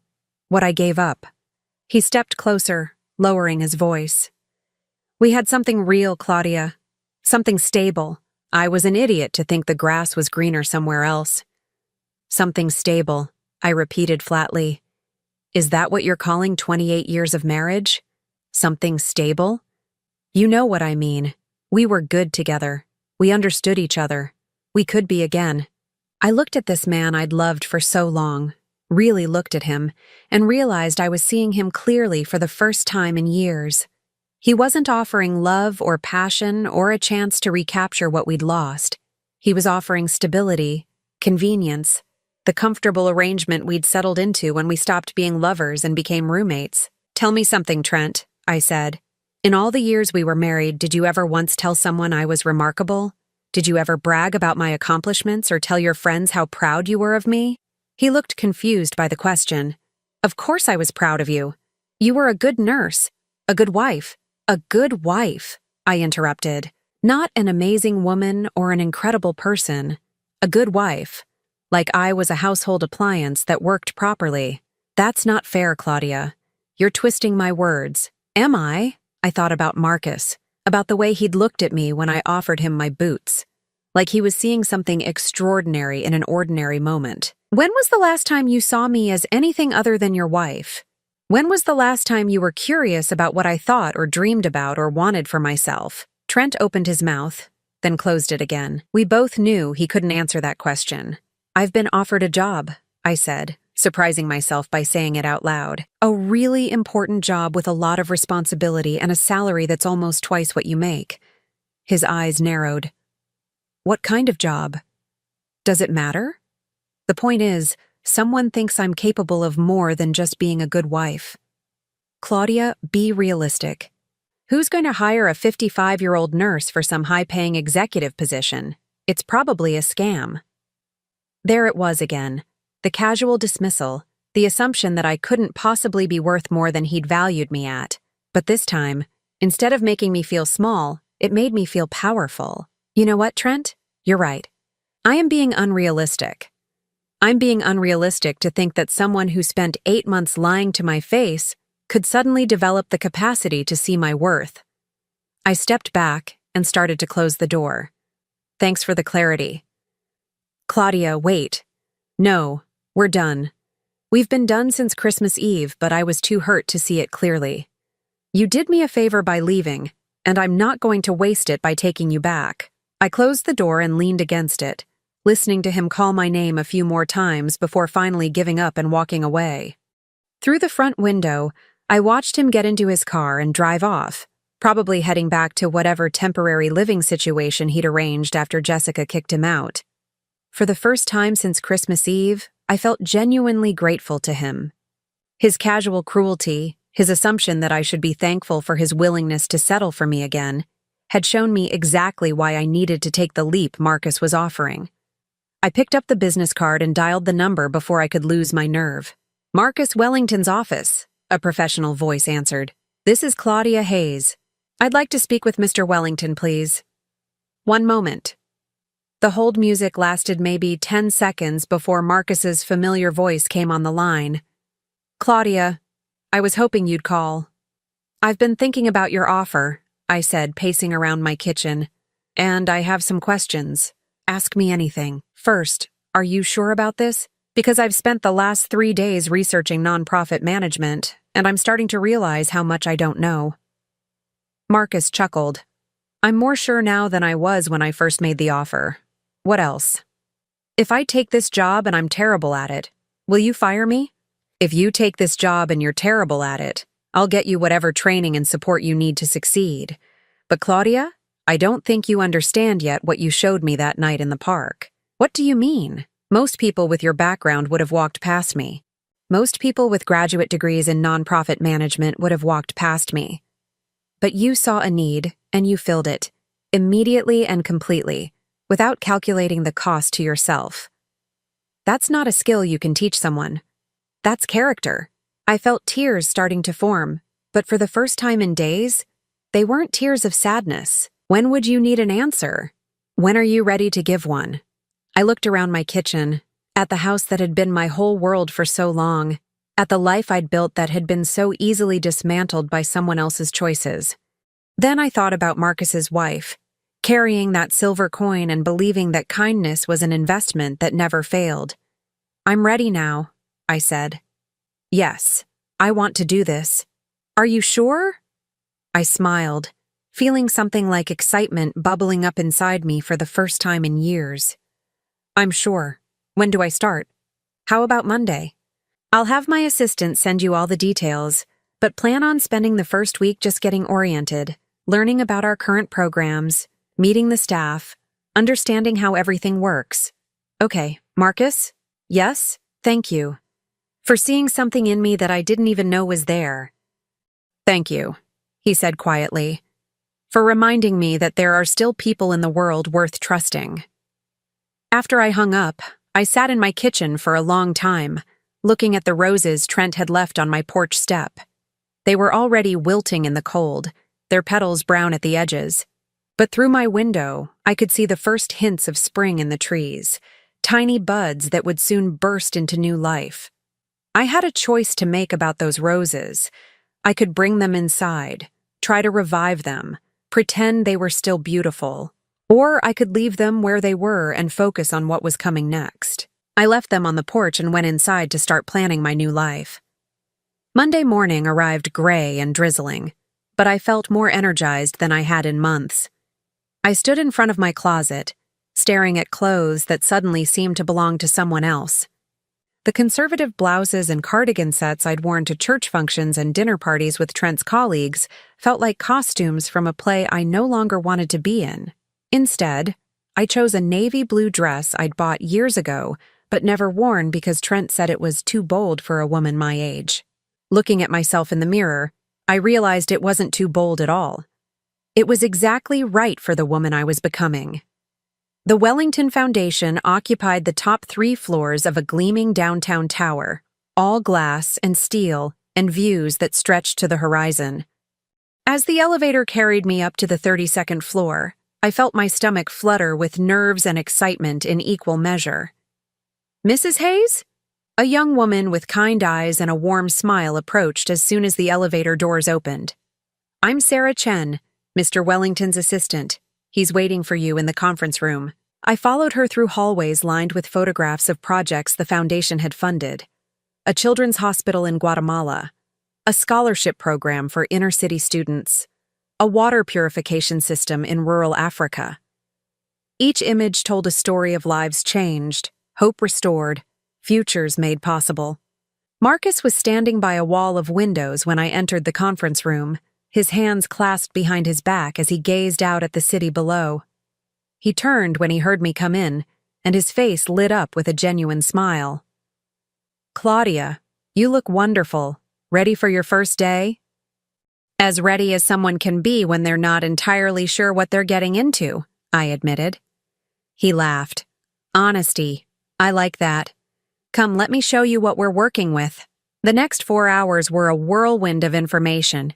what I gave up." He stepped closer, lowering his voice. "We had something real, Claudia. Something stable. I was an idiot to think the grass was greener somewhere else." "Something stable," I repeated flatly. "Is that what you're calling 28 years of marriage? Something stable? You know what I mean. We were good together. We understood each other. We could be again." I looked at this man I'd loved for so long, really looked at him, and realized I was seeing him clearly for the first time in years. He wasn't offering love or passion or a chance to recapture what we'd lost. He was offering stability, convenience, the comfortable arrangement we'd settled into when we stopped being lovers and became roommates. "Tell me something, Trent," I said. "In all the years we were married, did you ever once tell someone I was remarkable? Did you ever brag about my accomplishments or tell your friends how proud you were of me?" He looked confused by the question. "Of course I was proud of you. You were a good nurse, a good wife." "A good wife," I interrupted. "Not an amazing woman or an incredible person. A good wife. Like I was a household appliance that worked properly." "That's not fair, Claudia. You're twisting my words." "Am I?" I thought about Marcus, about the way he'd looked at me when I offered him my boots. Like he was seeing something extraordinary in an ordinary moment. "When was the last time you saw me as anything other than your wife? When was the last time you were curious about what I thought or dreamed about or wanted for myself?" Trent opened his mouth, then closed it again. We both knew he couldn't answer that question. "I've been offered a job," I said, surprising myself by saying it out loud. "A really important job with a lot of responsibility and a salary that's almost twice what you make." His eyes narrowed. "What kind of job? Does it matter? The point is, someone thinks I'm capable of more than just being a good wife." "Claudia, be realistic. Who's going to hire a 55-year-old nurse for some high-paying executive position? It's probably a scam." There it was again, the casual dismissal, the assumption that I couldn't possibly be worth more than he'd valued me at. But this time, instead of making me feel small, it made me feel powerful. "You know what, Trent? You're right. I am being unrealistic. I'm being unrealistic to think that someone who spent 8 months lying to my face could suddenly develop the capacity to see my worth." I stepped back and started to close the door. "Thanks for the clarity." "Claudia, wait. No, we're done. We've been done since Christmas Eve, but I was too hurt to see it clearly. You did me a favor by leaving, and I'm not going to waste it by taking you back." I closed the door and leaned against it, listening to him call my name a few more times before finally giving up and walking away. Through the front window, I watched him get into his car and drive off, probably heading back to whatever temporary living situation he'd arranged after Jessica kicked him out. For the first time since Christmas Eve, I felt genuinely grateful to him. His casual cruelty, his assumption that I should be thankful for his willingness to settle for me again, had shown me exactly why I needed to take the leap Marcus was offering. I picked up the business card and dialed the number before I could lose my nerve. "Marcus Wellington's office," a professional voice answered. "This is Claudia Hayes. I'd like to speak with Mr. Wellington, please." "One moment." The hold music lasted maybe 10 seconds before Marcus's familiar voice came on the line. "Claudia, I was hoping you'd call." "I've been thinking about your offer," I said, pacing around my kitchen. "And I have some questions. Ask me anything. First, are you sure about this? Because I've spent the last 3 days researching nonprofit management, and I'm starting to realize how much I don't know." Marcus chuckled. "I'm more sure now than I was when I first made the offer. What else? If I take this job and I'm terrible at it, will you fire me? If you take this job and you're terrible at it, I'll get you whatever training and support you need to succeed. But Claudia, I don't think you understand yet what you showed me that night in the park." "What do you mean? Most people with your background would have walked past me. Most people with graduate degrees in nonprofit management would have walked past me. But you saw a need, and you filled it, immediately and completely, without calculating the cost to yourself. That's not a skill you can teach someone. That's character." I felt tears starting to form, but for the first time in days, they weren't tears of sadness. When would you need an answer? When are you ready to give one? I looked around my kitchen, at the house that had been my whole world for so long, at the life I'd built that had been so easily dismantled by someone else's choices. Then I thought about Marcus's wife, carrying that silver coin and believing that kindness was an investment that never failed. "I'm ready now," I said. "Yes, I want to do this." "Are you sure?" I smiled, feeling something like excitement bubbling up inside me for the first time in years. "I'm sure. When do I start?" "How about Monday? I'll have my assistant send you all the details, but plan on spending the first week just getting oriented, learning about our current programs, meeting the staff, understanding how everything works." "Okay, Marcus?" "Yes, thank you. For seeing something in me that I didn't even know was there." "Thank you," he said quietly, "for reminding me that there are still people in the world worth trusting." After I hung up, I sat in my kitchen for a long time, looking at the roses Trent had left on my porch step. They were already wilting in the cold, their petals brown at the edges. But through my window, I could see the first hints of spring in the trees, tiny buds that would soon burst into new life. I had a choice to make about those roses. I could bring them inside, try to revive them, pretend they were still beautiful, or I could leave them where they were and focus on what was coming next. I left them on the porch and went inside to start planning my new life. Monday morning arrived gray and drizzling, but I felt more energized than I had in months. I stood in front of my closet, staring at clothes that suddenly seemed to belong to someone else. The conservative blouses and cardigan sets I'd worn to church functions and dinner parties with Trent's colleagues felt like costumes from a play I no longer wanted to be in. Instead, I chose a navy blue dress I'd bought years ago but never worn because Trent said it was too bold for a woman my age. Looking at myself in the mirror, I realized it wasn't too bold at all. It was exactly right for the woman I was becoming. The Wellington Foundation occupied the top 3 floors of a gleaming downtown tower, all glass and steel and views that stretched to the horizon. As the elevator carried me up to the 32nd floor, I felt my stomach flutter with nerves and excitement in equal measure. "Mrs. Hayes?" A young woman with kind eyes and a warm smile approached as soon as the elevator doors opened. "I'm Sarah Chen, Mr. Wellington's assistant. He's waiting for you in the conference room." I followed her through hallways lined with photographs of projects the foundation had funded. A children's hospital in Guatemala, a scholarship program for inner-city students, a water purification system in rural Africa. Each image told a story of lives changed, hope restored, futures made possible. Marcus was standing by a wall of windows when I entered the conference room, his hands clasped behind his back as he gazed out at the city below. He turned when he heard me come in, and his face lit up with a genuine smile. "Claudia, you look wonderful. Ready for your first day?" "As ready as someone can be when they're not entirely sure what they're getting into," I admitted. He laughed. "Honesty. I like that. Come, let me show you what we're working with." The next 4 hours were a whirlwind of information.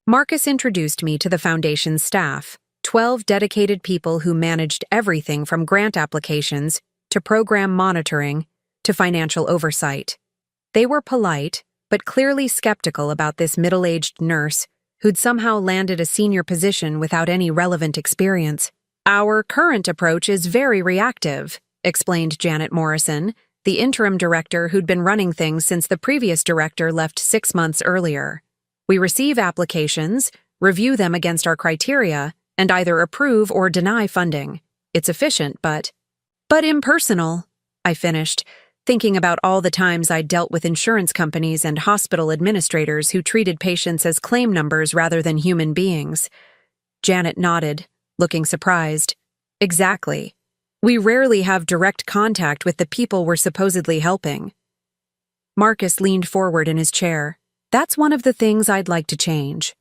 Marcus introduced me to the foundation's staff, 12 dedicated people who managed everything from grant applications to program monitoring to financial oversight. They were polite, but clearly skeptical about this middle-aged nurse who'd somehow landed a senior position without any relevant experience. "Our current approach is very reactive," explained Janet Morrison, the interim director who'd been running things since the previous director left 6 months earlier. "We receive applications, review them against our criteria, and either approve or deny funding. It's efficient, but impersonal," I finished, thinking about all the times I'd dealt with insurance companies and hospital administrators who treated patients as claim numbers rather than human beings. Janet nodded, looking surprised. "Exactly. We rarely have direct contact with the people we're supposedly helping." Marcus leaned forward in his chair. "That's one of the things I'd like to change.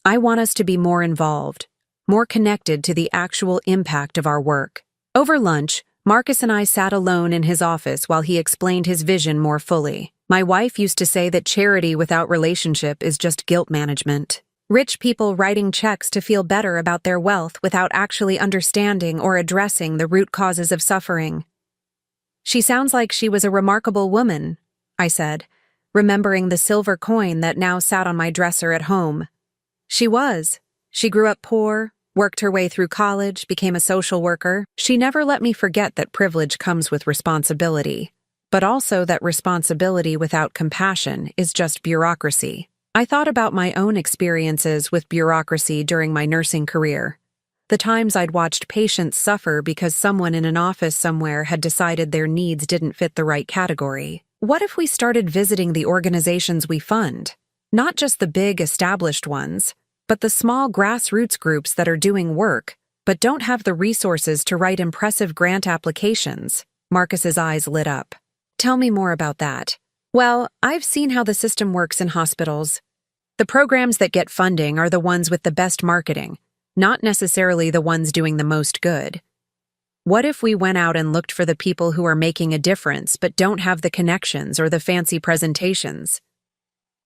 I want us to be more involved, more connected to the actual impact of our work." Over lunch, Marcus and I sat alone in his office while he explained his vision more fully. "My wife used to say that charity without relationship is just guilt management. Rich people writing checks to feel better about their wealth without actually understanding or addressing the root causes of suffering." "She sounds like she was a remarkable woman," I said, remembering the silver coin that now sat on my dresser at home. "She was. She grew up poor, worked her way through college, became a social worker. She never let me forget that privilege comes with responsibility, but also that responsibility without compassion is just bureaucracy." I thought about my own experiences with bureaucracy during my nursing career. The times I'd watched patients suffer because someone in an office somewhere had decided their needs didn't fit the right category. What if we started visiting the organizations we fund? Not just the big, established ones, but the small grassroots groups that are doing work, but don't have the resources to write impressive grant applications. Marcus's eyes lit up. "Tell me more about that." "Well, I've seen how the system works in hospitals. The programs that get funding are the ones with the best marketing, not necessarily the ones doing the most good. What if we went out and looked for the people who are making a difference but don't have the connections or the fancy presentations?"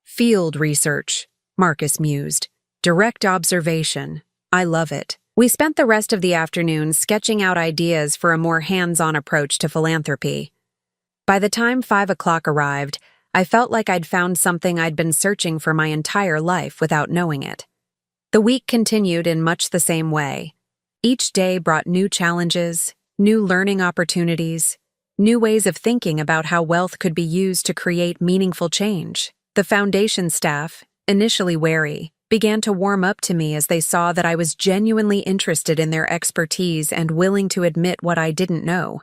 "Field research," Marcus mused. "Direct observation. I love it." We spent the rest of the afternoon sketching out ideas for a more hands-on approach to philanthropy. By the time 5 o'clock arrived, I felt like I'd found something I'd been searching for my entire life without knowing it. The week continued in much the same way. Each day brought new challenges, new learning opportunities, new ways of thinking about how wealth could be used to create meaningful change. The foundation staff, initially wary, began to warm up to me as they saw that I was genuinely interested in their expertise and willing to admit what I didn't know.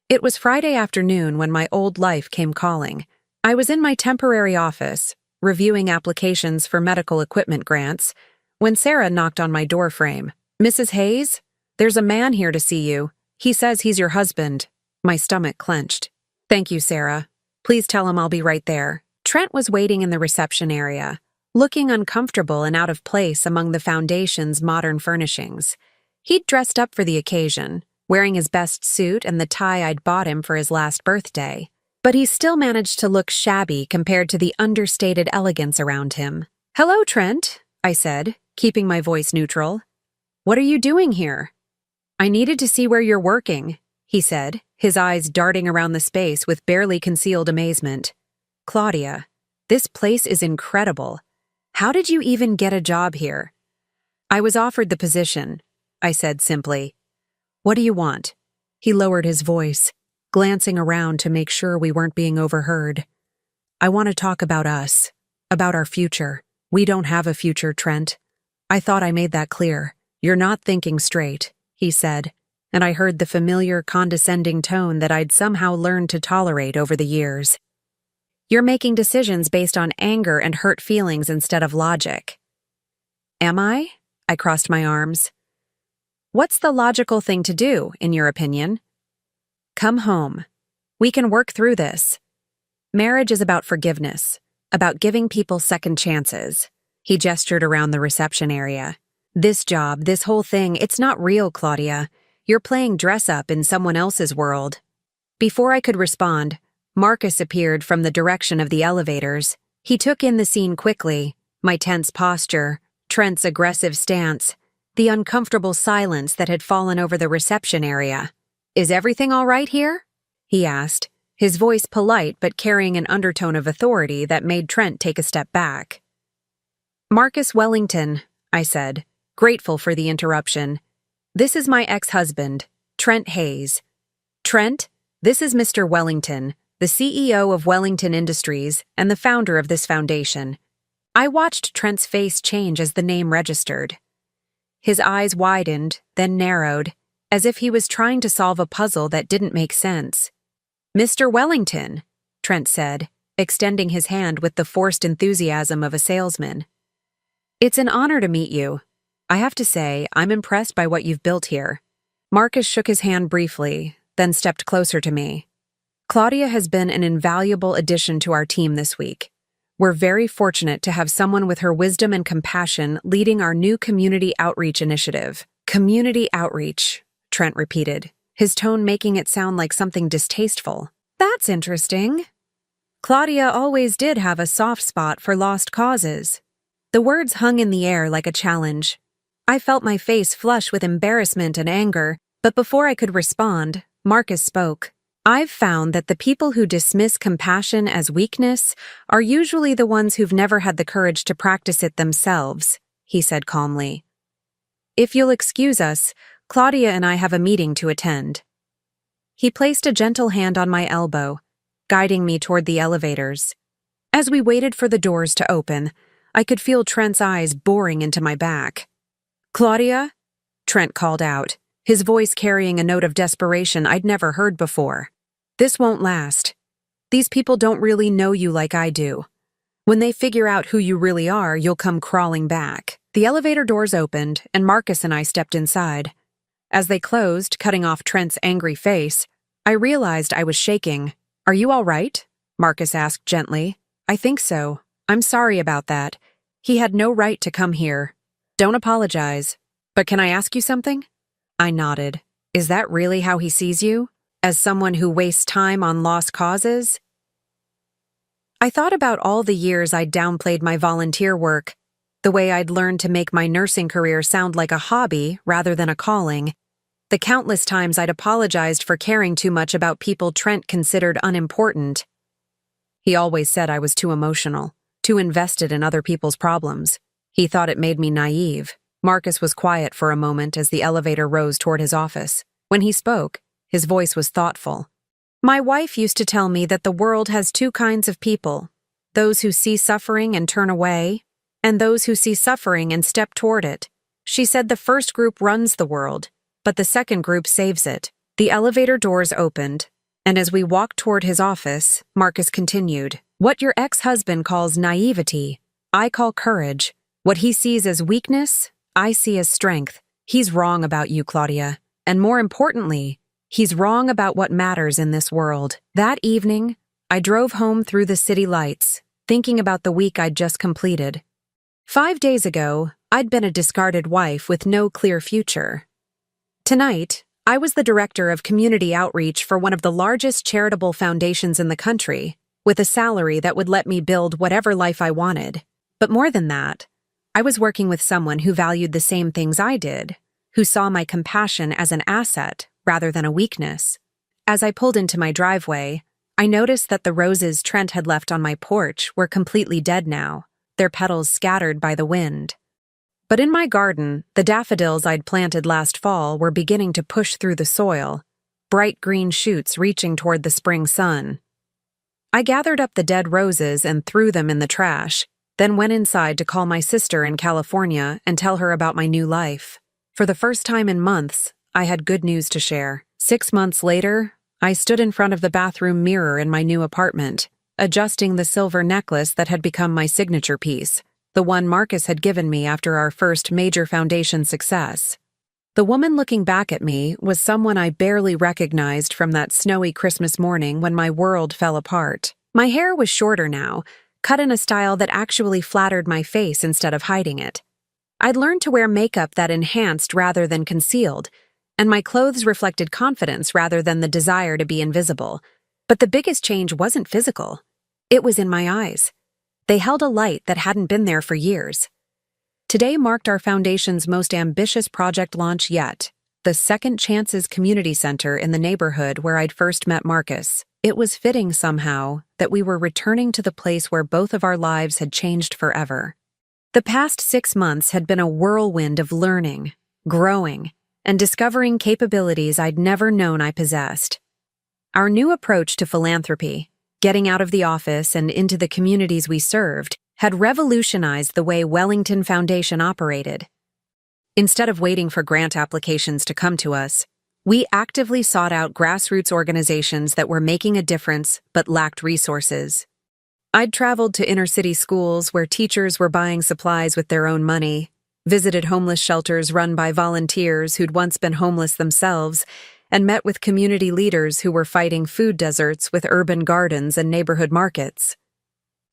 It was Friday afternoon when my old life came calling. I was in my temporary office, reviewing applications for medical equipment grants, when Sarah knocked on my doorframe. "Mrs. Hayes? There's a man here to see you. He says he's your husband." My stomach clenched. "Thank you, Sarah. Please tell him I'll be right there." Trent was waiting in the reception area, looking uncomfortable and out of place among the foundation's modern furnishings. He'd dressed up for the occasion, wearing his best suit and the tie I'd bought him for his last birthday. But he still managed to look shabby compared to the understated elegance around him. "Hello, Trent," I said, keeping my voice neutral. "What are you doing here?" "I needed to see where you're working," he said, his eyes darting around the space with barely concealed amazement. "Claudia, this place is incredible. How did you even get a job here?" "I was offered the position," I said simply. "What do you want?" He lowered his voice, glancing around to make sure we weren't being overheard. "I want to talk about us, about our future. We don't have a future, Trent. I thought I made that clear. You're not thinking straight," he said, and I heard the familiar, condescending tone that I'd somehow learned to tolerate over the years. "You're making decisions based on anger and hurt feelings instead of logic." "Am I?" I crossed my arms. "What's the logical thing to do, in your opinion?" "Come home. We can work through this. Marriage is about forgiveness, about giving people second chances." He gestured around the reception area. "This job, this whole thing, it's not real, Claudia. You're playing dress-up in someone else's world." Before I could respond, Marcus appeared from the direction of the elevators. He took in the scene quickly, my tense posture, Trent's aggressive stance, the uncomfortable silence that had fallen over the reception area. "Is everything all right here?" he asked, his voice polite but carrying an undertone of authority that made Trent take a step back. "Marcus Wellington," I said, grateful for the interruption. "This is my ex-husband, Trent Hayes. Trent, this is Mr. Wellington, the CEO of Wellington Industries and the founder of this foundation." I watched Trent's face change as the name registered. His eyes widened, then narrowed, as if he was trying to solve a puzzle that didn't make sense. "Mr. Wellington," Trent said, extending his hand with the forced enthusiasm of a salesman. "It's an honor to meet you. I have to say, I'm impressed by what you've built here." Marcus shook his hand briefly, then stepped closer to me. "Claudia has been an invaluable addition to our team this week. We're very fortunate to have someone with her wisdom and compassion leading our new community outreach initiative." "Community outreach," Trent repeated, his tone making it sound like something distasteful. "That's interesting. Claudia always did have a soft spot for lost causes." The words hung in the air like a challenge. I felt my face flush with embarrassment and anger, but before I could respond, Marcus spoke. "I've found that the people who dismiss compassion as weakness are usually the ones who've never had the courage to practice it themselves," he said calmly. "If you'll excuse us, Claudia and I have a meeting to attend." He placed a gentle hand on my elbow, guiding me toward the elevators. As we waited for the doors to open, I could feel Trent's eyes boring into my back. "Claudia?" Trent called out, his voice carrying a note of desperation I'd never heard before. "This won't last. These people don't really know you like I do. When they figure out who you really are, you'll come crawling back." The elevator doors opened, and Marcus and I stepped inside. As they closed, cutting off Trent's angry face, I realized I was shaking. "Are you all right?" Marcus asked gently. "I think so. I'm sorry about that. He had no right to come here." "Don't apologize. But can I ask you something?" I nodded. "Is that really how he sees you? As someone who wastes time on lost causes?" I thought about all the years I'd downplayed my volunteer work, the way I'd learned to make my nursing career sound like a hobby rather than a calling, the countless times I'd apologized for caring too much about people Trent considered unimportant. He always said I was too emotional, too invested in other people's problems. He thought it made me naive. Marcus was quiet for a moment as the elevator rose toward his office. When he spoke, his voice was thoughtful. "My wife used to tell me that the world has two kinds of people, those who see suffering and turn away, and those who see suffering and step toward it. She said the first group runs the world, but the second group saves it." The elevator doors opened, and as we walked toward his office, Marcus continued, "What your ex-husband calls naivety, I call courage. What he sees as weakness, I see as strength. He's wrong about you, Claudia. And more importantly, he's wrong about what matters in this world." That evening, I drove home through the city lights, thinking about the week I'd just completed. 5 days ago, I'd been a discarded wife with no clear future. Tonight, I was the director of community outreach for one of the largest charitable foundations in the country, with a salary that would let me build whatever life I wanted. But more than that, I was working with someone who valued the same things I did, who saw my compassion as an asset rather than a weakness. As I pulled into my driveway, I noticed that the roses Trent had left on my porch were completely dead now, their petals scattered by the wind. But in my garden, the daffodils I'd planted last fall were beginning to push through the soil, bright green shoots reaching toward the spring sun. I gathered up the dead roses and threw them in the trash, then went inside to call my sister in California and tell her about my new life. For the first time in months, I had good news to share. 6 months later, I stood in front of the bathroom mirror in my new apartment, adjusting the silver necklace that had become my signature piece, the one Marcus had given me after our first major foundation success. The woman looking back at me was someone I barely recognized from that snowy Christmas morning when my world fell apart. My hair was shorter now, cut in a style that actually flattered my face instead of hiding it. I'd learned to wear makeup that enhanced rather than concealed, and my clothes reflected confidence rather than the desire to be invisible. But the biggest change wasn't physical. It was in my eyes. They held a light that hadn't been there for years. Today marked our foundation's most ambitious project launch yet, the Second Chances Community Center in the neighborhood where I'd first met Marcus. It was fitting somehow that we were returning to the place where both of our lives had changed forever. The past 6 months had been a whirlwind of learning, growing, and discovering capabilities I'd never known I possessed. Our new approach to philanthropy, getting out of the office and into the communities we served, had revolutionized the way Wellington Foundation operated. Instead of waiting for grant applications to come to us, we actively sought out grassroots organizations that were making a difference but lacked resources. I'd traveled to inner-city schools where teachers were buying supplies with their own money, visited homeless shelters run by volunteers who'd once been homeless themselves, and met with community leaders who were fighting food deserts with urban gardens and neighborhood markets.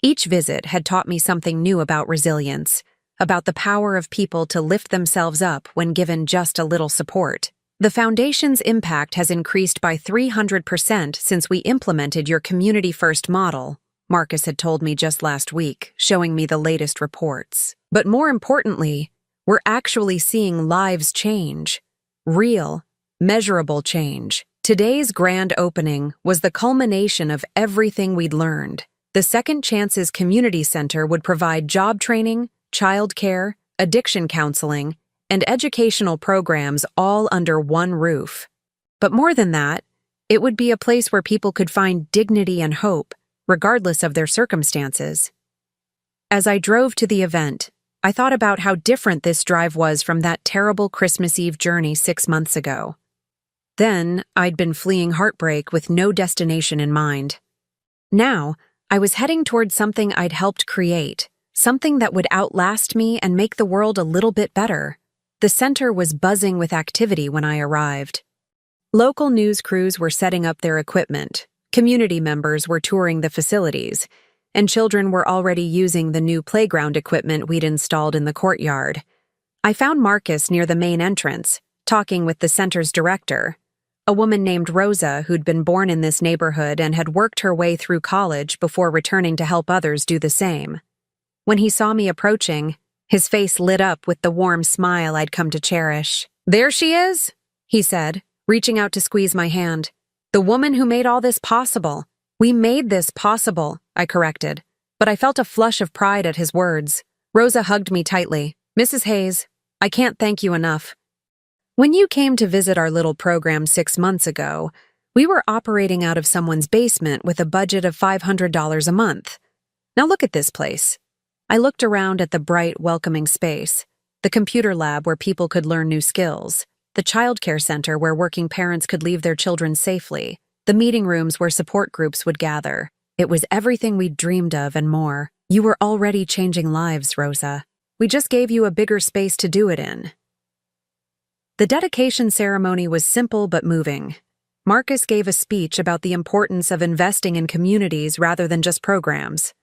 Each visit had taught me something new about resilience, about the power of people to lift themselves up when given just a little support. The Foundation's impact has increased by 300% since we implemented your community-first model, Marcus had told me just last week, showing me the latest reports. But more importantly, we're actually seeing lives change. Real, measurable change. Today's grand opening was the culmination of everything we'd learned. The Second Chances Community Center would provide job training, childcare, addiction counseling, and educational programs all under one roof. But more than that, it would be a place where people could find dignity and hope, regardless of their circumstances. As I drove to the event, I thought about how different this drive was from that terrible Christmas Eve journey 6 months ago. Then, I'd been fleeing heartbreak with no destination in mind. Now, I was heading toward something I'd helped create, something that would outlast me and make the world a little bit better. The center was buzzing with activity when I arrived. Local news crews were setting up their equipment, community members were touring the facilities, and children were already using the new playground equipment we'd installed in the courtyard. I found Marcus near the main entrance, talking with the center's director, a woman named Rosa who'd been born in this neighborhood and had worked her way through college before returning to help others do the same. When he saw me approaching, his face lit up with the warm smile I'd come to cherish. "There she is," he said, reaching out to squeeze my hand. "The woman who made all this possible." "We made this possible," I corrected, but I felt a flush of pride at his words. Rosa hugged me tightly. "Mrs. Hayes, I can't thank you enough. When you came to visit our little program 6 months ago, we were operating out of someone's basement with a budget of $500 a month. Now look at this place." I looked around at the bright, welcoming space, the computer lab where people could learn new skills, the childcare center where working parents could leave their children safely, the meeting rooms where support groups would gather. It was everything we'd dreamed of and more. "You were already changing lives, Rosa. We just gave you a bigger space to do it in." The dedication ceremony was simple but moving. Marcus gave a speech about the importance of investing in communities rather than just programs.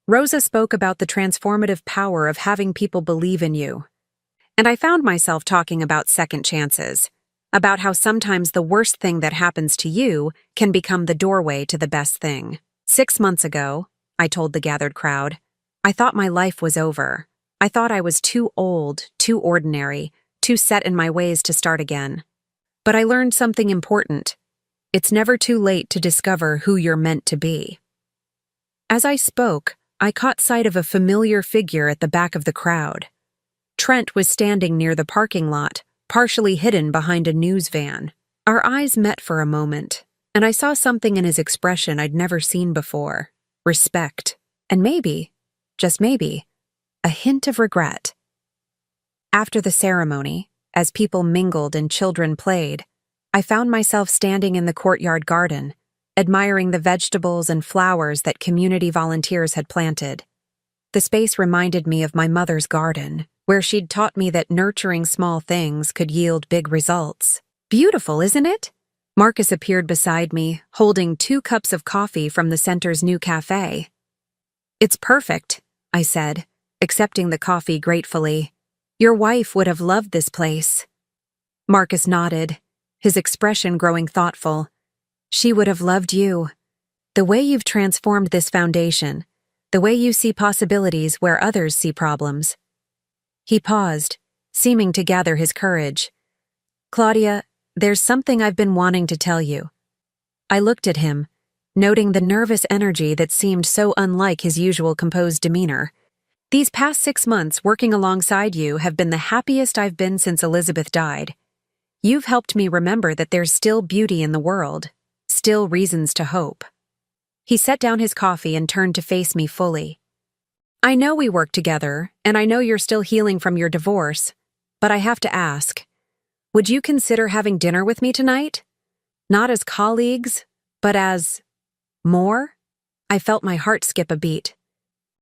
Rosa spoke about the transformative power of having people believe in you. And I found myself talking about second chances, about how sometimes the worst thing that happens to you can become the doorway to the best thing. 6 months ago, I told the gathered crowd, I thought my life was over. I thought I was too old, too ordinary, too set in my ways to start again. But I learned something important. It's never too late to discover who you're meant to be. As I spoke, I caught sight of a familiar figure at the back of the crowd. Trent was standing near the parking lot, partially hidden behind a news van. Our eyes met for a moment, and I saw something in his expression I'd never seen before. Respect, and maybe, just maybe, a hint of regret. After the ceremony, as people mingled and children played, I found myself standing in the courtyard garden, admiring the vegetables and flowers that community volunteers had planted. The space reminded me of my mother's garden, where she'd taught me that nurturing small things could yield big results. Beautiful, isn't it? Marcus appeared beside me, holding 2 cups of coffee from the center's new cafe. It's perfect, I said, accepting the coffee gratefully. Your wife would have loved this place. Marcus nodded, his expression growing thoughtful. She would have loved you. The way you've transformed this foundation, the way you see possibilities where others see problems. He paused, seeming to gather his courage. Claudia, there's something I've been wanting to tell you. I looked at him, noting the nervous energy that seemed so unlike his usual composed demeanor. These past 6 months working alongside you have been the happiest I've been since Elizabeth died. You've helped me remember that there's still beauty in the world, still reasons to hope. He set down his coffee and turned to face me fully. I know we work together, and I know you're still healing from your divorce, but I have to ask, would you consider having dinner with me tonight? Not as colleagues, but as more? I felt my heart skip a beat.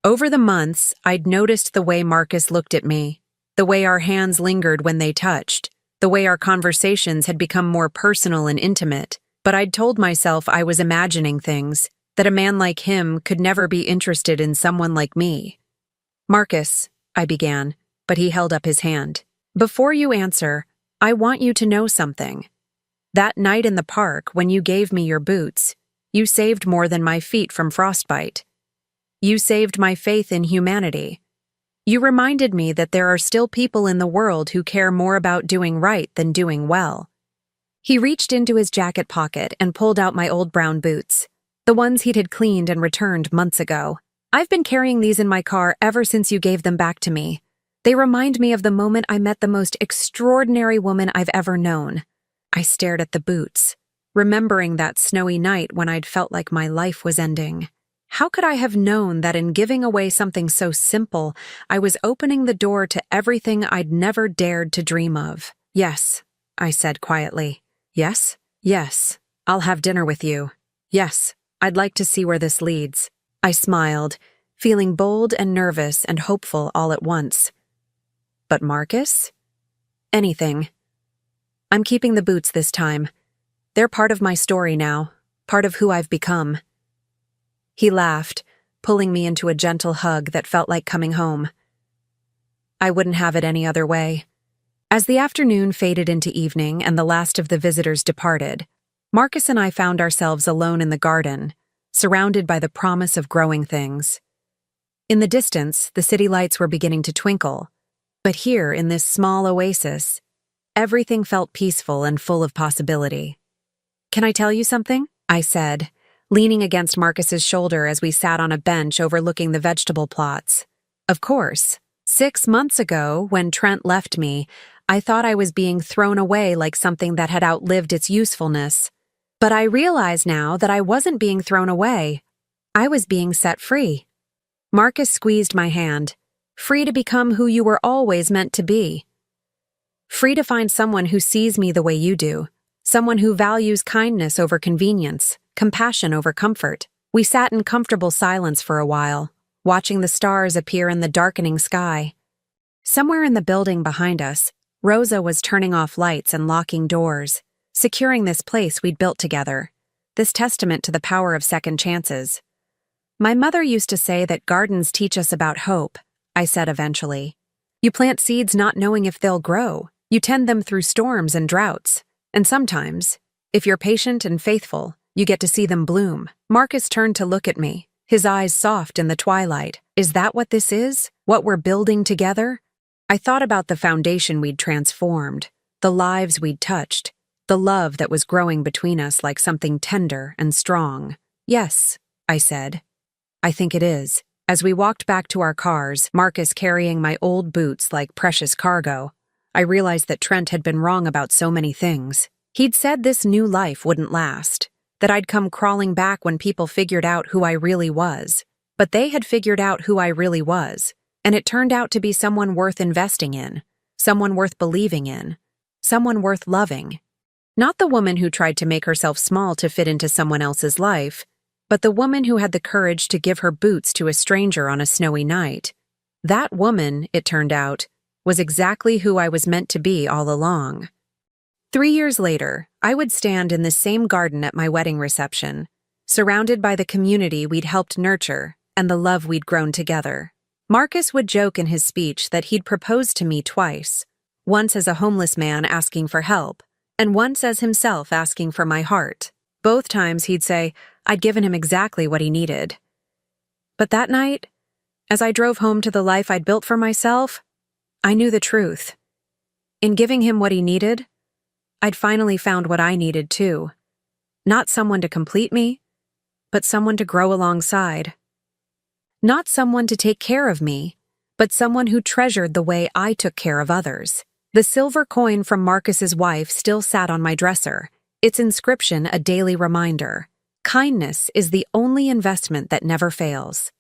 Over the months, I'd noticed the way Marcus looked at me, the way our hands lingered when they touched, the way our conversations had become more personal and intimate, but I'd told myself I was imagining things, that a man like him could never be interested in someone like me. Marcus, I began, but he held up his hand. Before you answer, I want you to know something. That night in the park when you gave me your boots, you saved more than my feet from frostbite. You saved my faith in humanity. You reminded me that there are still people in the world who care more about doing right than doing well. He reached into his jacket pocket and pulled out my old brown boots, the ones he'd had cleaned and returned months ago. I've been carrying these in my car ever since you gave them back to me. They remind me of the moment I met the most extraordinary woman I've ever known. I stared at the boots, remembering that snowy night when I'd felt like my life was ending. How could I have known that in giving away something so simple, I was opening the door to everything I'd never dared to dream of? Yes, I said quietly. Yes? Yes, I'll have dinner with you. Yes, I'd like to see where this leads. I smiled, feeling bold and nervous and hopeful all at once. But Marcus? Anything. I'm keeping the boots this time. They're part of my story now, part of who I've become. He laughed, pulling me into a gentle hug that felt like coming home. I wouldn't have it any other way. As the afternoon faded into evening and the last of the visitors departed, Marcus and I found ourselves alone in the garden, surrounded by the promise of growing things. In the distance, the city lights were beginning to twinkle, but here, in this small oasis, everything felt peaceful and full of possibility. Can I tell you something? I said, leaning against Marcus's shoulder as we sat on a bench overlooking the vegetable plots. Of course. 6 months ago, when Trent left me, I thought I was being thrown away like something that had outlived its usefulness. But I realize now that I wasn't being thrown away. I was being set free. Marcus squeezed my hand. Free to become who you were always meant to be. Free to find someone who sees me the way you do. Someone who values kindness over convenience, compassion over comfort. We sat in comfortable silence for a while, watching the stars appear in the darkening sky. Somewhere in the building behind us, Rosa was turning off lights and locking doors, securing this place we'd built together, this testament to the power of second chances. My mother used to say that gardens teach us about hope, I said eventually. You plant seeds not knowing if they'll grow. You tend them through storms and droughts. And sometimes, if you're patient and faithful, you get to see them bloom. Marcus turned to look at me, his eyes soft in the twilight. Is that what this is? What we're building together? I thought about the foundation we'd transformed, the lives we'd touched, the love that was growing between us like something tender and strong. Yes, I said. I think it is. As we walked back to our cars, Marcus carrying my old boots like precious cargo, I realized that Trent had been wrong about so many things. He'd said this new life wouldn't last, that I'd come crawling back when people figured out who I really was. But they had figured out who I really was, and it turned out to be someone worth investing in, someone worth believing in, someone worth loving. Not the woman who tried to make herself small to fit into someone else's life, but the woman who had the courage to give her boots to a stranger on a snowy night. That woman, it turned out, was exactly who I was meant to be all along. 3 years later, I would stand in the same garden at my wedding reception, surrounded by the community we'd helped nurture and the love we'd grown together. Marcus would joke in his speech that he'd proposed to me twice, once as a homeless man asking for help, and once as himself asking for my heart. Both times he'd say I'd given him exactly what he needed. But that night, as I drove home to the life I'd built for myself, I knew the truth. In giving him what he needed, I'd finally found what I needed too. Not someone to complete me, but someone to grow alongside. Not someone to take care of me, but someone who treasured the way I took care of others. The silver coin from Marcus's wife still sat on my dresser, its inscription a daily reminder. Kindness is the only investment that never fails.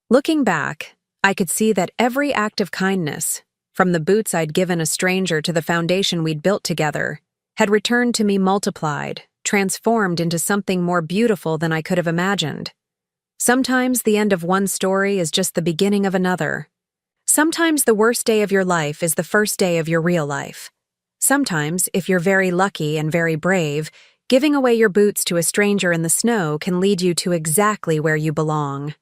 Looking back, I could see that every act of kindness, from the boots I'd given a stranger to the foundation we'd built together, had returned to me multiplied, transformed into something more beautiful than I could have imagined. Sometimes the end of one story is just the beginning of another. Sometimes the worst day of your life is the first day of your real life. Sometimes, if you're very lucky and very brave, giving away your boots to a stranger in the snow can lead you to exactly where you belong.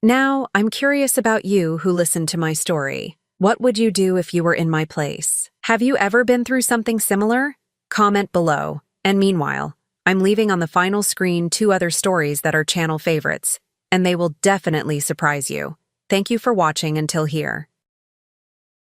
Now, I'm curious about you who listened to my story. What would you do if you were in my place? Have you ever been through something similar? Comment below. And meanwhile, I'm leaving on the final screen 2 other stories that are channel favorites, and they will definitely surprise you. Thank you for watching until here.